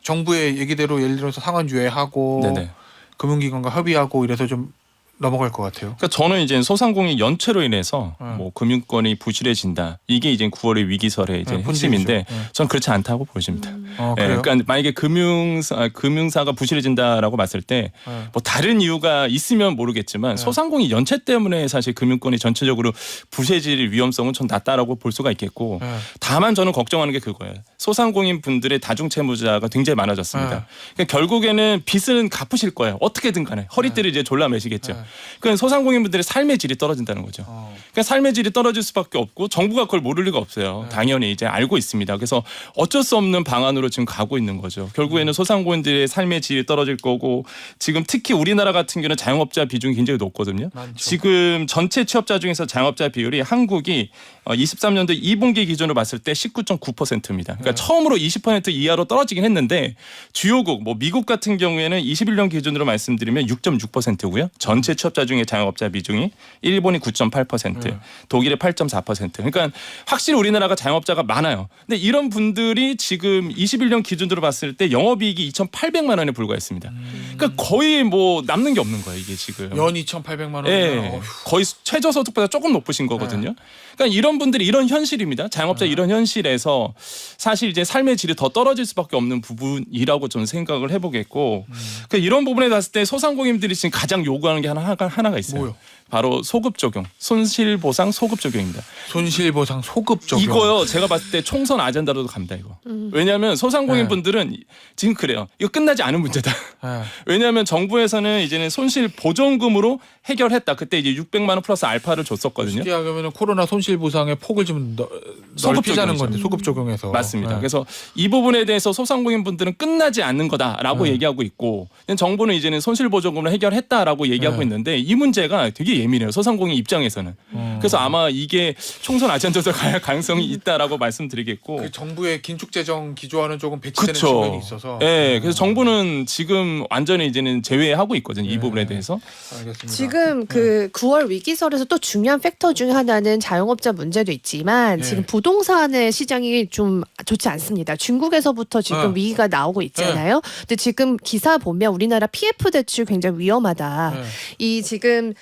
정부의 얘기대로 예를 들어서 상환 유예하고 네네. 금융기관과 협의하고 이래서 좀 넘어갈 것 같아요. 그러니까 저는 이제 소상공인 연체로 인해서 네. 뭐 금융권이 부실해진다. 이게 이제 9월의 위기설의 이제 네, 핵심인데 본질이죠. 네. 저는 그렇지 않다고 보여집니다. 그래요? 그러니까 만약에 금융사가 부실해진다라고 봤을 때 뭐 다른 이유가 있으면 모르겠지만 소상공인 연체 때문에 사실 금융권이 전체적으로 부실해질 위험성은 전 낮다라고 볼 수가 있겠고 다만 저는 걱정하는 게 그거예요. 소상공인 분들의 다중채무자가 굉장히 많아졌습니다. 그러니까 결국에는 빚은 갚으실 거예요. 어떻게든 간에 허리띠를 이제 졸라매시겠죠. 그러니까 소상공인 분들의 삶의 질이 떨어진다는 거죠. 그러니까 삶의 질이 떨어질 수밖에 없고 정부가 그걸 모를 리가 없어요. 당연히 이제 알고 있습니다. 그래서 어쩔 수 없는 방안으로 지금 가고 있는 거죠. 결국에는 소상공인들의 삶의 질이 떨어질 거고 지금 특히 우리나라 같은 경우는 자영업자 비중이 굉장히 높거든요. 많죠. 지금 전체 취업자 중에서 자영업자 비율이 한국이 23년도 2분기 기준으로 봤을 때 19.9%입니다. 그러니까 처음으로 20% 이하로 떨어지긴 했는데 주요국 뭐 미국 같은 경우에는 21년 기준으로 말씀드리면 6.6%고요. 전체 취업자 중에 자영업자 비중이 일본이 9.8%, 독일이 8.4%. 그러니까 확실히 우리나라가 자영업자가 많아요. 근데 이런 분들이 지금 21년 기준으로 봤을 때 영업이익이 2,800만 원에 불과했습니다. 그러니까 거의 뭐 남는 게 없는 거예요, 이게 지금. 연 2,800만 원. 예, 거의 최저소득보다 조금 높으신 거거든요. 그러니까 이런 분들이 이런 현실입니다. 자영업자 이런 현실에서 사실 이제 삶의 질이 더 떨어질 수밖에 없는 부분이라고 저는 생각을 해보겠고, 그러니까 이런 부분에 봤을 때 소상공인들이 지금 가장 요구하는 게 하나가 있어요. 뭐요? 바로 소급 적용, 손실보상 소급 적용입니다. 손실보상 소급 적용. 이거요, 제가 봤을 때 총선 아젠다로도 갑니다, 이거. 왜냐하면 소상공인 분들은 지금 그래요. 이거 끝나지 않은 문제다. 왜냐하면 정부에서는 이제는 손실 보전금으로 해결했다. 그때 이제 600만 원 플러스 알파를 줬었거든요. 쉽게 하면 코로나 손실보상의 폭을 좀 소급 넓히자는 적용이죠. 건데 소급 적용해서. 맞습니다. 그래서 이 부분에 대해서 소상공인 분들은 끝나지 않는 거다라고 얘기하고 있고, 정부는 이제는 손실보전금으로 해결했다라고 얘기하고 있는데 이 문제가 되게 예민해요. 소상공인 입장에서는. 그래서 아마 이게 총선 아젠다로 갈 가능성이 있다라고 말씀드리겠고. 그 정부의 긴축재정 기조와는 조금 배치되는 그쵸. 측면이 있어서. 네, 그래서 정부는 지금 완전히 이제는 제외하고 있거든요. 이 부분에 대해서. 알겠습니다. 지금 그 9월 위기설에서 또 중요한 팩터 중에 하나는 자영업자 문제도 있지만 네. 지금 부동산의 시장이 좀 좋지 않습니다. 중국에서부터 지금 위기가 나오고 있잖아요. 근데 지금 기사 보면 우리나라 PF 대출 굉장히 위험하다. 이 지금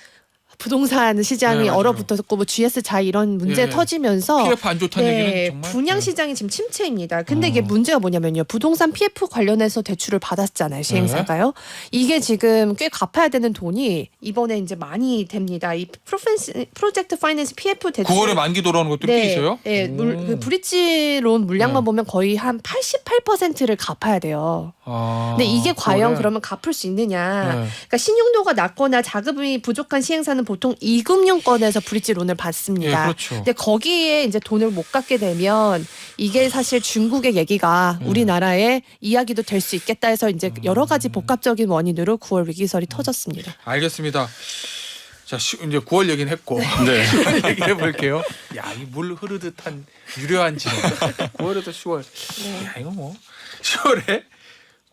부동산 시장이 맞아요. 얼어붙었고 뭐 GS 자 이런 문제 터지면서 PF 안 좋다는 얘기는 정말. 분양 시장이 지금 침체입니다. 근데 이게 문제가 뭐냐면요. 부동산 PF 관련해서 대출을 받았잖아요. 시행사가요. 이게 지금 꽤 갚아야 되는 돈이 이번에 이제 많이 됩니다. 이 프로젝트 파이낸스 PF 대출 9월에 만기 돌아오는 것도 꽤 있어요? 네, 그 브릿지 론 물량만 보면 거의 한 88%를 갚아야 돼요. 근데 이게 과연 그러면 갚을 수 있느냐? 그러니까 신용도가 낮거나 자금이 부족한 시행사는 보통 2금융권에서 브릿지 론을 받습니다. 예, 그렇죠. 근데 거기에 이제 돈을 못 갚게 되면 이게 사실 중국의 얘기가 우리나라의 이야기도 될 수 있겠다 해서 이제 여러 가지 복합적인 원인으로 9월 위기설이 터졌습니다. 알겠습니다. 자, 이제 9월 얘기는 했고 네. 10월 얘기해 볼게요. 야, 이 물 흐르듯한 유려한 진행. 9월에서 10월. 야, 이거 뭐 10월에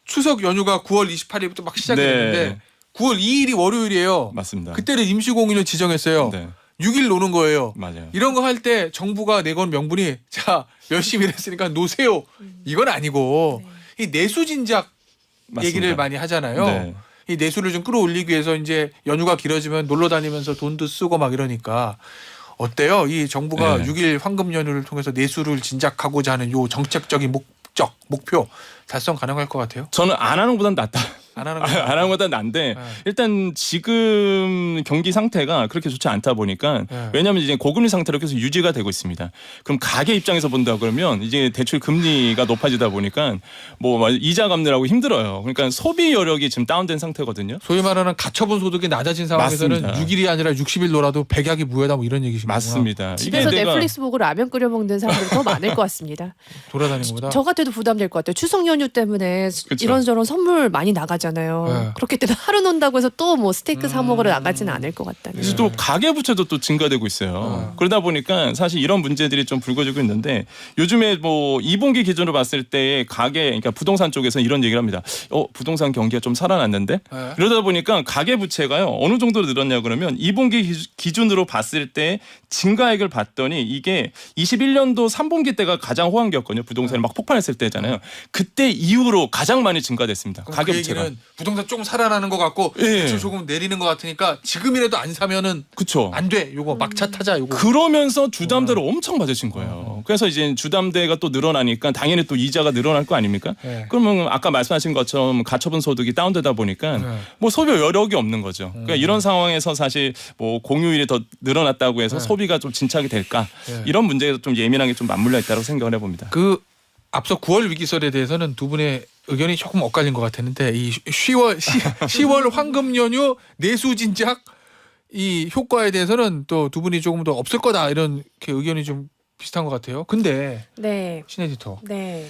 추석 연휴가 9월 28일부터 막 시작이 됐는데 9월 2일이 월요일이에요. 맞습니다. 그때는 임시공휴일 지정했어요. 네. 6일 노는 거예요. 맞아요. 이런 거 할 때 정부가 내건 명분이 자 열심히 일했으니까 노세요. 이건 아니고 이 내수 진작 맞습니다. 얘기를 많이 하잖아요. 네. 이 내수를 좀 끌어올리기 위해서 이제 연휴가 길어지면 놀러 다니면서 돈도 쓰고 막 이러니까 어때요? 이 정부가 네. 6일 황금 연휴를 통해서 내수를 진작하고자 하는 요 정책적인 목표 달성 가능할 것 같아요? 저는 안 하는 것보단 낫다. 안 하는 안 하는 것보다 난데 일단 지금 경기 상태가 그렇게 좋지 않다 보니까 왜냐하면 이제 고금리 상태로 계속 유지가 되고 있습니다. 그럼 가계 입장에서 본다 그러면 이제 대출 금리가 높아지다 보니까 뭐 이자 갚느라고 힘들어요. 그러니까 소비 여력이 지금 다운된 상태거든요. 소위 말하는 가처분 소득이 낮아진 상황에서는 맞습니다. 6일이 아니라 60일 놀아도 백약이 무효다 뭐 이런 얘기시구나. 맞습니다. 집에서 넷플릭스 보고 라면 끓여 먹는 사람들이 더 많을 것 같습니다. 돌아다니는 거다. 저 같아도 부담될 것 같아요. 추석 연휴 때문에 그쵸. 이런저런 선물 많이 나가잖아요. 네. 그렇기 때문에 하루 논다고 해서 또 뭐 스테이크 사 먹으러 나가지는 않을 것 같다는. 그래서 또 가계 부채도 또 증가되고 있어요. 그러다 보니까 사실 이런 문제들이 좀 불거지고 있는데 요즘에 뭐 2분기 기준으로 봤을 때 가계 그러니까 부동산 쪽에서 이런 얘기를 합니다. 부동산 경기가 좀 살아났는데 이러다 보니까 가계 부채가요 어느 정도로 늘었냐 그러면 2분기 기준으로 봤을 때 증가액을 봤더니 이게 21년도 3분기 때가 가장 호황기였거든요. 부동산이 막 폭발했을 때잖아요. 그때 이후로 가장 많이 증가됐습니다. 가계 그 부채가. 얘기는 부동산 조금 살아나는 것 같고 대출 조금 내리는 것 같으니까 지금이라도 안 사면은 그쵸. 안 돼. 요거 막차 타자. 요거. 그러면서 주담대로 엄청 맞으신 거예요. 그래서 이제 주담대가 또 늘어나니까 당연히 또 이자가 늘어날 거 아닙니까? 그러면 아까 말씀하신 것처럼 가처분 소득이 다운되다 보니까 뭐 소비 여력이 없는 거죠. 그러니까 이런 상황에서 사실 뭐 공휴일이 더 늘어났다고 해서 소비가 좀 진착이 될까? 이런 문제에서 좀 예민하게 좀 맞물려 있다고 생각을 해봅니다. 그 앞서 9월 위기설에 대해서는 두 분의 의견이 조금 엇갈린 것 같았는데 이 10월 황금 연휴 내수 진작 이 효과에 대해서는 또 두 분이 조금 더 없을 거다 이런 의견이 좀 비슷한 것 같아요. 근데 네. 신 에디터 네.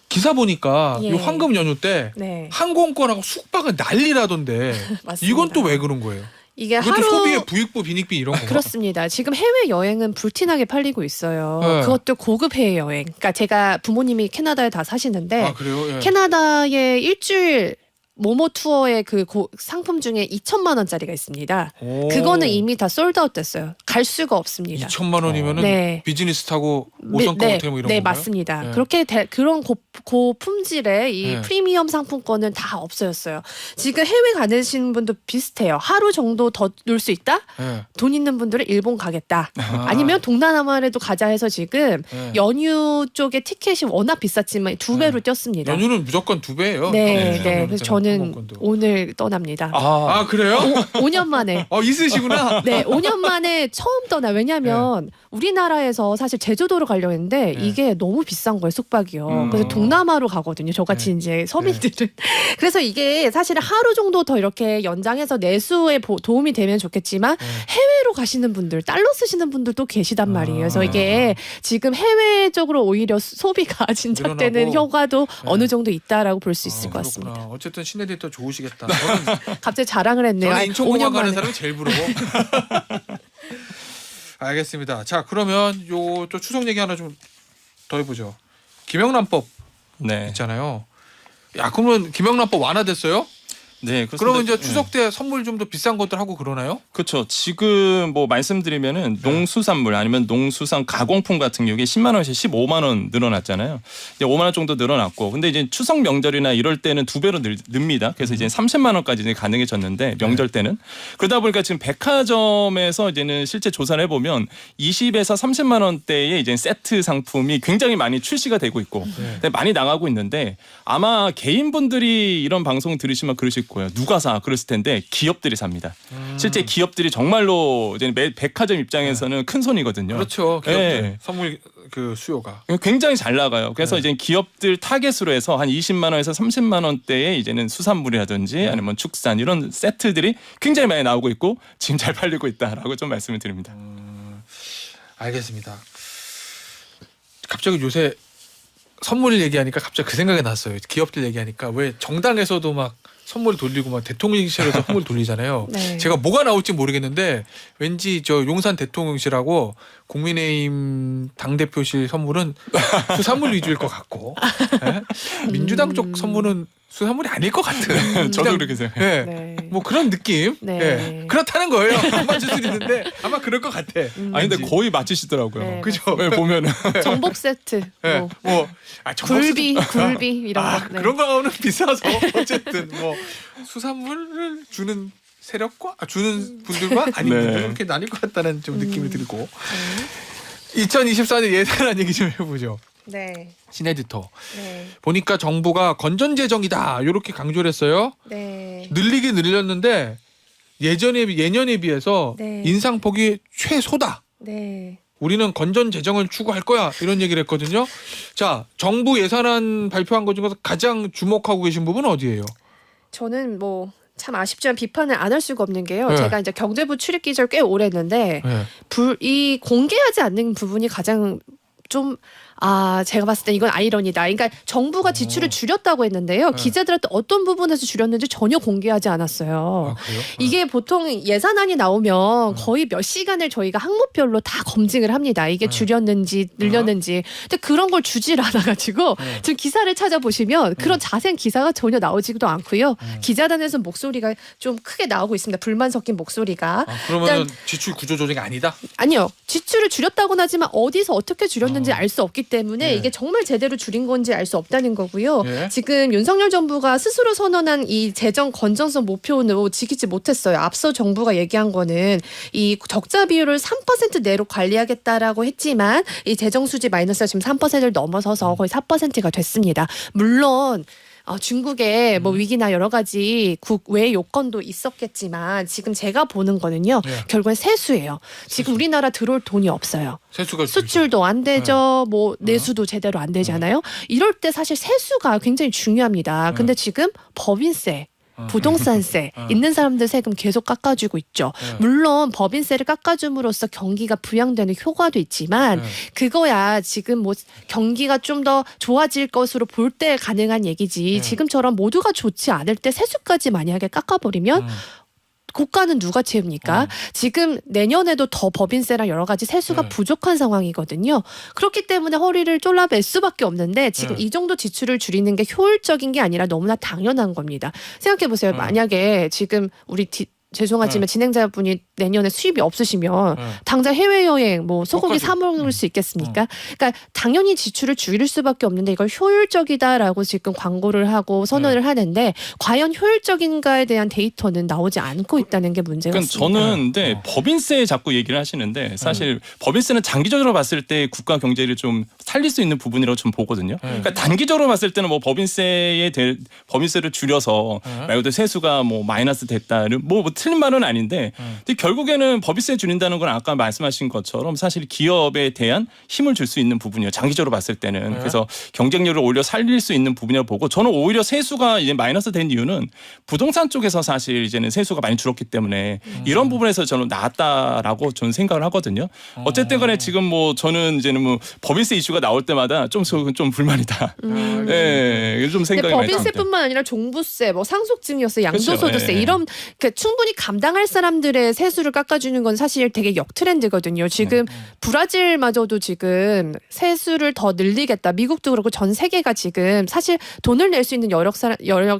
기사 보니까 예. 이 황금 연휴 때 네. 항공권하고 숙박은 난리라던데 맞습니다. 이건 또 왜 그런 거예요? 이게 이것도 하루 소비의 부익부 빈익빈 이런 거. 그렇습니다. 지금 해외 여행은 불티나게 팔리고 있어요. 네. 그것도 고급 해외 여행. 그러니까 제가 부모님이 캐나다에 다 사시는데 아 그래요? 예. 캐나다에 일주일 모모 투어의 그 상품 중에 2천만 원짜리가 있습니다. 오. 그거는 이미 다 솔드아웃 됐어요. 갈 수가 없습니다. 2천만 원이면은 네. 비즈니스 타고 5성급 네, 호텔 뭐 이런 네, 건가요? 맞습니다. 네. 그렇게 그런 고품질의 이 네. 프리미엄 상품권은 다 없어졌어요. 지금 해외 가시는 분도 비슷해요. 하루 정도 더 놀 수 있다? 네. 돈 있는 분들은 일본 가겠다. 아니면 동남아라도 가자 해서 지금 네. 연휴 쪽에 티켓이 워낙 비쌌지만 2배로 뛰었습니다. 연휴는 무조건 2배예요. 네, 네. 그래서 저는 항공권도. 오늘 떠납니다. 아 그래요? 5년 만에. 있으시구나. 네, 5년 만에 처음 떠나. 왜냐하면 우리나라에서 사실 제주도로 가려고 했는데 이게 너무 비싼 거예요, 숙박이요. 그래서 동남아로 가거든요. 저같이 이제 서민들은. 그래서 이게 사실은 하루 정도 더 이렇게 연장해서 내수에 도움이 되면 좋겠지만 해외로 가시는 분들, 달러 쓰시는 분들도 계시단 말이에요. 그래서 이게 지금 해외적으로 오히려 소비가 진작되는 늘어나고. 효과도 어느 정도 있다라고 볼 수 있을 것 그렇구나. 같습니다. 어쨌든 신내디 더 좋으시겠다. 저는, 갑자기 자랑을 했네요. 저는 인천공항 5년 가는 만에. 사람이 제일 부러워. 알겠습니다. 자 그러면 요 또 추석 얘기 하나 좀 더 해보죠. 김영란법 네. 있잖아요. 야 그러면 김영란법 완화됐어요? 네, 그렇습니다. 그러면 이제 추석 때 선물 좀 더 비싼 것들 하고 그러나요? 그렇죠. 지금 뭐 말씀드리면은 농수산물 아니면 농수산 가공품 같은 경우에 10만 원에서 15만 원 늘어났잖아요. 이제 5만 원 정도 늘어났고, 근데 이제 추석 명절이나 이럴 때는 2배로 늡니다. 그래서 이제 30만 원까지 이제 가능해졌는데 명절 때는 그러다 보니까 지금 백화점에서 이제는 실제 조사를 해보면 20에서 30만 원대의 이제 세트 상품이 굉장히 많이 출시가 되고 있고 많이 나가고 있는데 아마 개인분들이 이런 방송 들으시면 그러실 거예요. 누가 사? 그랬을 텐데 기업들이 삽니다. 실제 기업들이 정말로 이제 백화점 입장에서는 큰 손이거든요. 그렇죠. 기업들 네. 선물 그 수요가. 굉장히 잘 나가요. 그래서 이제 기업들 타겟으로 해서 한 20만 원에서 30만 원대의 이제는 수산물이라든지 아니면 축산 이런 세트들이 굉장히 많이 나오고 있고 지금 잘 팔리고 있다라고 좀 말씀을 드립니다. 알겠습니다. 갑자기 요새 선물 얘기하니까 갑자기 그 생각이 났어요. 기업들 얘기하니까 왜 정당에서도 막 선물 돌리고 막 대통령실에서 선물 돌리잖아요. 네. 제가 뭐가 나올지 모르겠는데 왠지 저 용산 대통령실하고 국민의힘 당대표실 선물은 수산물 위주일 것 같고 민주당 쪽 선물은 수산물이 아닐 것 같은. 저도 그냥, 그렇게 생각해요. 네. 뭐 그런 느낌. 네. 예. 그렇다는 거예요. 안 맞을 수 있는데 아마 그럴 것 같아. 아니 근데 거의 맞추시더라고요. 네, 그죠? 네, 보면은 정복 세트, 예. 뭐 정보수도- 굴비 이런 거. 네. 그런 거는 비싸서 어쨌든 뭐 수산물을 주는 세력과 주는 분들과 아닌 네. 분들 이렇게 나뉠 것 같다는 좀 느낌이 들고 2024년 예산안 얘기 좀 해보죠. 네. 신에디터 네. 보니까 정부가 건전재정이다 이렇게 강조를 했어요. 네. 늘리긴 늘렸는데 예년에 비해서 네. 인상폭이 최소다. 네. 우리는 건전 재정을 추구할 거야 이런 얘기를 했거든요. 자 정부 예산안 발표한 것 중에서 가장 주목하고 계신 부분은 어디예요? 저는 뭐 참 아쉽지만 비판을 안 할 수가 없는 게요. 네. 제가 이제 경제부 출입 기자를 꽤 오래 했는데 이 공개하지 않는 부분이 가장 좀 제가 봤을 때 이건 아이러니다. 그러니까 정부가 지출을 줄였다고 했는데요. 기자들한테 어떤 부분에서 줄였는지 전혀 공개하지 않았어요. 그래요? 이게 보통 예산안이 나오면 거의 몇 시간을 저희가 항목별로 다 검증을 합니다. 이게 줄였는지 늘렸는지. 근데 그런 걸 주질 않아가지고 지금 기사를 찾아보시면 그런 자세한 기사가 전혀 나오지도 않고요. 기자단에서 목소리가 좀 크게 나오고 있습니다. 불만 섞인 목소리가. 그러면 지출 구조 조정이 아니다? 아니요. 지출을 줄였다고는 하지만 어디서 어떻게 줄였는지 알 수 없기 때문에 이게 정말 제대로 줄인 건지 알 수 없다는 거고요. 지금 윤석열 정부가 스스로 선언한 이 재정 건전성 목표는 지키지 못했어요. 앞서 정부가 얘기한 거는 이 적자 비율을 3% 내로 관리하겠다라고 했지만 이 재정 수지 마이너스가 지금 3%를 넘어서서 거의 4%가 됐습니다. 물론 중국의 뭐 위기나 여러 가지 국외 요건도 있었겠지만 지금 제가 보는 거는요. 결국엔 세수예요. 지금 우리나라 들어올 돈이 없어요. 세수가 수출도 안 되죠. 뭐 내수도 제대로 안 되잖아요. 이럴 때 사실 세수가 굉장히 중요합니다. 근데 지금 법인세 부동산세 있는 사람들 세금 계속 깎아주고 있죠. 물론 법인세를 깎아줌으로써 경기가 부양되는 효과도 있지만 그거야 지금 뭐 경기가 좀 더 좋아질 것으로 볼 때 가능한 얘기지. 지금처럼 모두가 좋지 않을 때 세수까지 만약에 깎아버리면 고가는 누가 채웁니까? 지금 내년에도 더 법인세랑 여러 가지 세수가 네. 부족한 상황이거든요. 그렇기 때문에 허리를 쫄라맬 수밖에 없는데 지금 네. 이 정도 지출을 줄이는 게 효율적인 게 아니라 너무나 당연한 겁니다. 생각해 보세요. 만약에 지금 우리 죄송하지만 진행자분이 내년에 수입이 없으시면 당장 해외여행 뭐 소고기 사 먹을 수 있겠습니까? 그러니까 당연히 지출을 줄일 수밖에 없는데 이걸 효율적이다라고 지금 광고를 하고 선언을 하는데 과연 효율적인가에 대한 데이터는 나오지 않고 있다는 게 문제가 그러니까 있습니다. 저는 근데 법인세 자꾸 얘기를 하시는데 사실 법인세는 장기적으로 봤을 때 국가 경제를 좀 살릴 수 있는 부분이라고 좀 보거든요. 그러니까 단기적으로 봤을 때는 뭐 법인세를 줄여서 말 그대로 세수가 뭐 마이너스 됐다를 뭐 틀린 말은 아닌데 근데 결국에는 법인세 줄인다는 건 아까 말씀하신 것처럼 사실 기업에 대한 힘을 줄 수 있는 부분이에요. 장기적으로 봤을 때는. 그래서 경쟁력을 오히려 살릴 수 있는 부분이라고 보고 저는 오히려 세수가 이제 마이너스 된 이유는 부동산 쪽에서 사실 이제는 세수가 많이 줄었기 때문에 이런 부분에서 저는 나았다라고 저는 생각을 하거든요. 어쨌든 간에 지금 뭐 저는 이제는 뭐 법인세 이슈가 나올 때마다 좀 불만이다. 예, 좀 근데 생각이 많이 듭니다. 법인세뿐만 아니라 종부세, 뭐 상속증여세, 양도소득세 그렇죠. 이런 충분히 감당할 사람들의 세수를 깎아주는 건 사실 되게 역트렌드거든요. 지금 브라질마저도 지금 세수를 더 늘리겠다. 미국도 그렇고 전 세계가 지금 사실 돈을 낼 수 있는 여러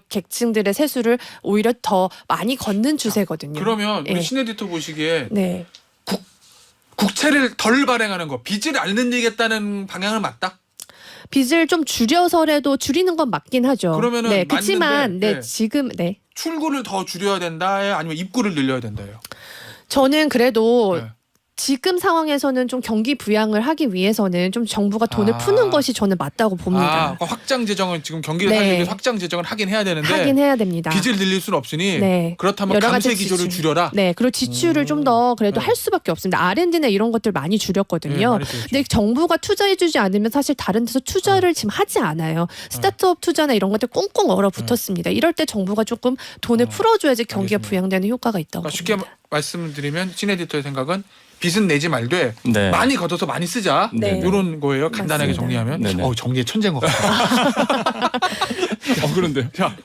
계층들의 세수를 오히려 더 많이 걷는 추세거든요. 그러면 우리 예. 신에디터 보시기에 네. 국채를 덜 발행하는 거, 빚을 안 늘리겠다는 방향은 맞다? 빚을 좀 줄여서라도 줄이는 건 맞긴 하죠. 그러면은 네, 그렇지만 맞는데, 네, 지금 네. 출구를 더 줄여야 된다, 아니면 입구를 늘려야 된다요? 저는 그래도 네. 지금 상황에서는 좀 경기 부양을 하기 위해서는 좀 정부가 돈을 푸는 것이 저는 맞다고 봅니다. 그러니까 확장 재정은 지금 경기를 네. 살리기 위해서 확장 재정을 하긴 해야 되는데 하긴 해야 됩니다. 빚을 늘릴 수는 없으니 네. 그렇다면 여러 감세 가지 기조를 지출. 줄여라. 네, 그리고 지출을 좀 더 그래도 네. 할 수밖에 없습니다. R&D나 이런 것들 많이 줄였거든요. 많이 줄였죠. 근데 정부가 투자해주지 않으면 사실 다른 데서 투자를 지금 하지 않아요. 스타트업 투자나 이런 것들 꽁꽁 얼어붙었습니다. 이럴 때 정부가 조금 돈을 풀어줘야지 경기가 알겠습니다. 부양되는 효과가 있다고 그러니까 쉽게 봅니다. 말씀드리면 신에디터의 생각은 빚은 내지 말되 네. 많이 걷어서 많이 쓰자 네. 이런 거예요. 간단하게 맞습니다. 정리하면 네네. 정리의 천재인 것 같아요. 그런데 자,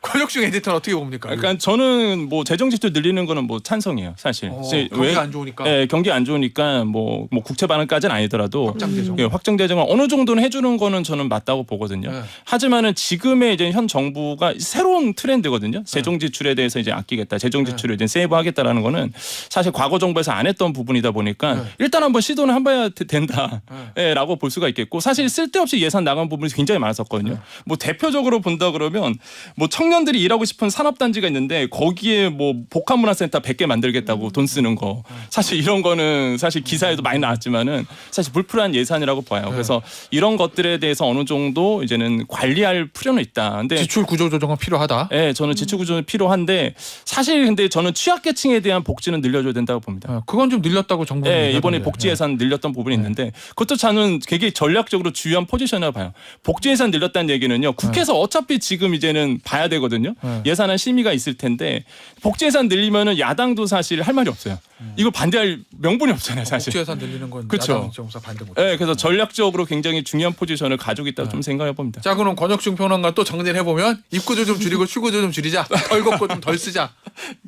권혁중 에디터는 어떻게 봅니까? 그러니까 저는 뭐 재정 지출 늘리는 거는 뭐 찬성이에요, 사실. 경기가 안 좋으니까. 예, 경기 안 좋으니까 뭐 국채 발행까지는 아니더라도 확장 재정. 예, 확정 재정을 어느 정도는 해주는 거는 저는 맞다고 보거든요. 네. 하지만은 지금의 이제 현 정부가 새로운 트렌드거든요. 재정 지출에 대해서 이제 아끼겠다, 재정 지출을 이제 세이브하겠다라는 거는 사실 과거 정부에서 안 했던 부분이다 보니까 네. 일단 한번 시도는 해봐야 된다라고 볼 수가 있겠고 사실 쓸데없이 예산 나간 부분이 굉장히 많았었거든요. 뭐 대표적으로 본다 그러면 뭐 청년들이 일하고 싶은 산업단지가 있는데 거기에 뭐 복합문화센터 100개 만들겠다고 돈 쓰는 거 사실 이런 거는 사실 기사에도 많이 나왔지만은 사실 불필요한 예산이라고 봐요. 그래서 이런 것들에 대해서 어느 정도 이제는 관리할 필요는 있다. 근데 지출 구조 조정은 필요하다. 네, 저는 지출 구조는 필요한데 사실 근데 저는 취약계층에 대한 복지는 늘려줘야 된다고 봅니다. 그건 좀 늘렸다고 정부는 네, 얘기하던데. 이번에 복지 예산 늘렸던 부분이 있는데 그것도 저는 되게 전략적으로 중요한 포지션이라고 봐요. 복지 예산 늘렸다는 얘기는요. 국회에서 어차피 지금 이제는 봐야 되거든요. 예산안 심의가 있을 텐데 복지 예산 늘리면은 야당도 사실 할 말이 없어요. 이걸 반대할 명분이 없잖아요, 사실. 복지 예산 늘리는 건 그렇죠. 야당 정사 반대 못. 네, 그래서 전략적으로 굉장히 중요한 포지션을 가지고 있다고 좀 생각해 봅니다. 자, 그럼 권혁중 평론가 또 정리를 해보면 입구도 좀 줄이고 출구도 좀 줄이자. 덜 걷고 좀 덜 쓰자.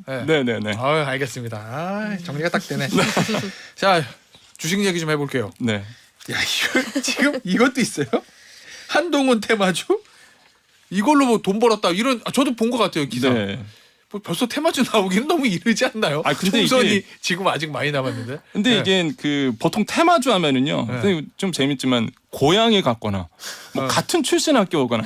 네, 네, 네. 알겠습니다. 정리가 딱 되네. 자, 주식 얘기 좀 해볼게요. 네. 야, 이거 지금 이것도 있어요? 한동훈 테마주? 이걸로 뭐 돈 벌었다 이런 저도 본 것 같아요 기사. 네. 뭐 벌써 테마주 나오기는 너무 이르지 않나요? 근데 총선이 이게- 지금 아직 많이 남았는데. 근데 네. 이게 그 보통 테마주 하면은요. 네. 선생님 좀 재밌지만 고향에 갔거나 뭐 같은 출신 학교 오거나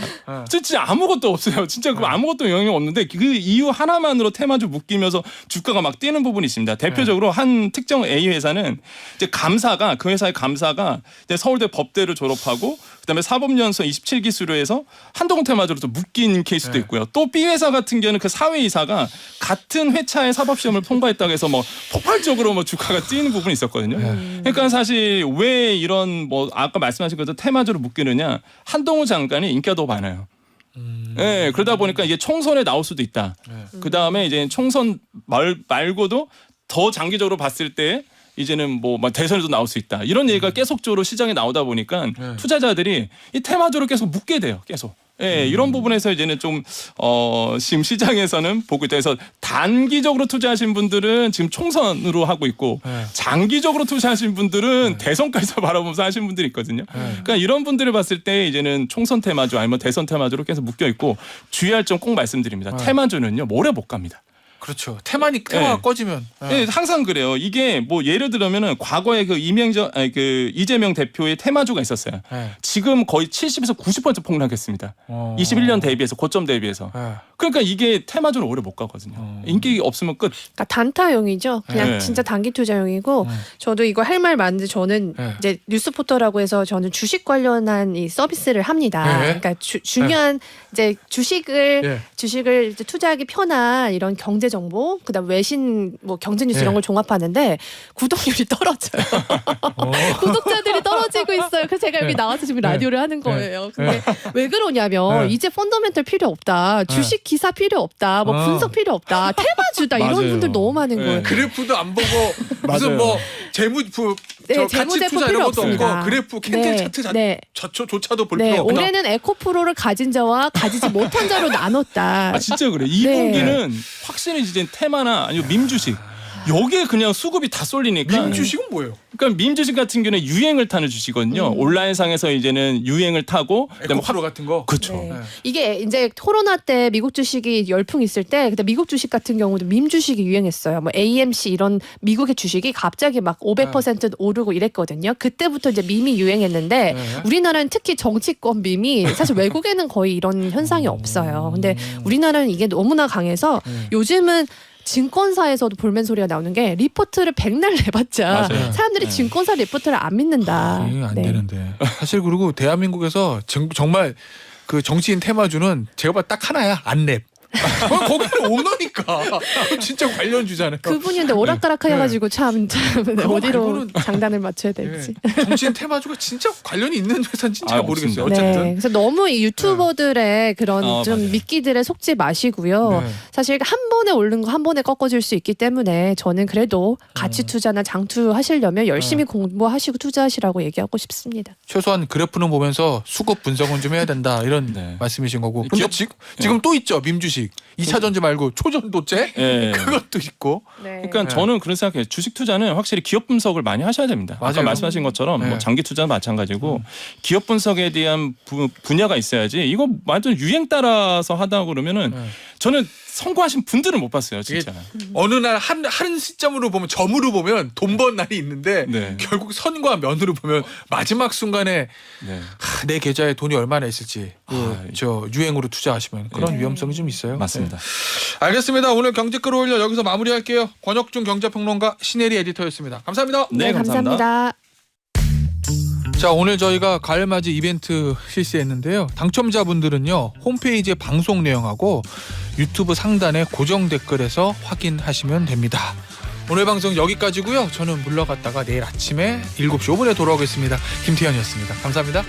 진짜 아무것도 없어요. 진짜 그 아무것도 영향이 없는데 그 이유 하나만으로 테마주 묶이면서 주가가 막 뛰는 부분이 있습니다. 대표적으로 한 특정 A 회사는 이제 감사가 그 회사의 감사가 이제 서울대 법대를 졸업하고 그다음에 사법연수원 27기수로 해서 한동훈 테마주로 또 묶인 케이스도 있고요. 또 B 회사 같은 경우는 그 사회이사가 같은 회차의 사법시험을 통과했다고 해서 뭐 폭발적으로 뭐 주가가 뛰는 부분이 있었거든요. 그러니까 사실 왜 이런 뭐 아까 말씀하신 것처럼 테마주로 묶이느냐 한동훈 장관이 인기가 더 많아요. 네, 그러다 보니까 이게 총선에 나올 수도 있다. 그 다음에 이제 총선 말고도 더 장기적으로 봤을 때 이제는 뭐 대선에도 나올 수 있다. 이런 얘기가 계속적으로 시장에 나오다 보니까 투자자들이 이 테마주로 계속 묶게 돼요. 계속. 예, 이런 부분에서 이제는 좀 지금 시장에서는 보고 있다. 그래서 단기적으로 투자하신 분들은 지금 총선으로 하고 있고 장기적으로 투자하신 분들은 대선까지 바라보면서 하신 분들이 있거든요. 그러니까 이런 분들을 봤을 때 이제는 총선 테마주 아니면 대선 테마주로 계속 묶여 있고 주의할 점 꼭 말씀드립니다. 테마주는요 오래 못 갑니다. 그렇죠. 테마가 꺼지면. 네, 항상 그래요. 이게 뭐 예를 들면은 과거에 그 이재명 대표의 테마주가 있었어요. 지금 거의 70에서 90% 폭락했습니다. 21년 대비해서 고점 대비해서. 그러니까 이게 테마주는 오래 못 가거든요. 인기 없으면 끝. 그러니까 단타용이죠. 그냥 네. 진짜 단기 투자용이고 저도 이거 할 말 많은데 저는 이제 뉴스포터라고 해서 저는 주식 관련한 이 서비스를 합니다. 그러니까 중요한 이제 주식을 이제 투자하기 편한 이런 경제 정보, 그다음 외신 뭐 경제 뉴스 이런 걸 종합하는데 구독률이 떨어져요. 구독자들이 떨어지고 있어요. 그래서 제가 여기 나와서 지금 라디오를 하는 거예요. 근데 왜 그러냐면 이제 펀더멘털 필요 없다. 주식 기사 필요 없다. 뭐 분석 필요 없다. 테마주다. 이런 맞아요. 분들 너무 많은 거예요. 그래프도 안 보고 무슨 뭐 재무부 가치 재무제표 투자 이런 필요 것도 없습니다. 없고 그래프 캔들 차트 조차도 볼 필요 없다. 올해는 에코프로를 가진 자와 가지지 못한 자로 나눴다. 아 진짜 그래. 이 네. 분기는 확실히 이제 테마나 아니면 밈주식 여기에 그냥 수급이 다 쏠리니까. 밈주식은 뭐예요? 그러니까 밈주식 같은 경우는 유행을 타는 주식이거든요. 온라인상에서 이제는 유행을 타고 에코프로 같은 거. 그렇죠. 네. 이게 이제 코로나 때 미국 주식이 열풍 있을 때 그때 미국 주식 같은 경우도 밈 주식이 유행했어요. 뭐 AMC 이런 미국의 주식이 갑자기 막 500% 오르고 이랬거든요. 그때부터 이제 밈이 유행했는데 우리나라는 특히 정치권 밈이 사실 외국에는 거의 이런 현상이 없어요. 근데 우리나라는 이게 너무나 강해서 요즘은 증권사에서도 볼멘 소리가 나오는 게 리포트를 백날 내봤자 맞아요. 사람들이 증권사 리포트를 안 믿는다. 이게 안 되는데. 사실 그리고 대한민국에서 정말 그 정치인 테마주는 제가 봐 딱 하나야. 안랩. 거기는 오너니까 진짜 관련 주잖아요. 그분이 근데 오락가락해가지고 참 어디로 말고는- 장단을 맞춰야 될지. 정치인 테마주가 진짜 관련이 있는 회사는 진짜 아, 모르겠어요. 없습니다. 어쨌든. 네, 그래서 너무 이 유튜버들의 그런 좀 맞아요. 미끼들에 속지 마시고요. 네. 사실 한 번에 오른 거 한 번에 꺾어질 수 있기 때문에 저는 그래도 가치 투자나 장투 하시려면 열심히 공부하시고 투자하시라고 얘기하고 싶습니다. 최소한 그래프는 보면서 수급 분석은 좀 해야 된다 이런 네. 말씀이신 거고. 근데 기업- 지금 또 있죠 밈주식. 2차 전지 말고 초전도체 예. 그것도 있고. 네. 그러니까 저는 그런 생각해요. 주식 투자는 확실히 기업 분석을 많이 하셔야 됩니다. 아까 맞아요. 말씀하신 것처럼 네. 뭐 장기 투자는 마찬가지고 기업 분석에 대한 분야가 있어야지. 이거 완전 유행 따라서 하다 그러면은 저는 성공하신 분들은 못 봤어요, 진짜. 어느 날 한 시점으로 보면 점으로 보면 돈 번 날이 있는데 네. 결국 선과 면으로 보면 마지막 순간에 네. 내 계좌에 돈이 얼마나 있을지 저 유행으로 투자하시면 그런 네. 위험성이 좀 있어요. 맞습니다. 네. 알겠습니다. 오늘 경제 끌어올려 여기서 마무리할게요. 권혁중 경제평론가 신혜리 에디터였습니다. 감사합니다. 네, 감사합니다. 자, 오늘 저희가 가을맞이 이벤트 실시했는데요. 당첨자분들은요 홈페이지의 방송 내용하고 유튜브 상단의 고정 댓글에서 확인하시면 됩니다. 오늘 방송 여기까지고요. 저는 물러갔다가 내일 아침에 7시 5분에 돌아오겠습니다. 김태현이었습니다. 감사합니다.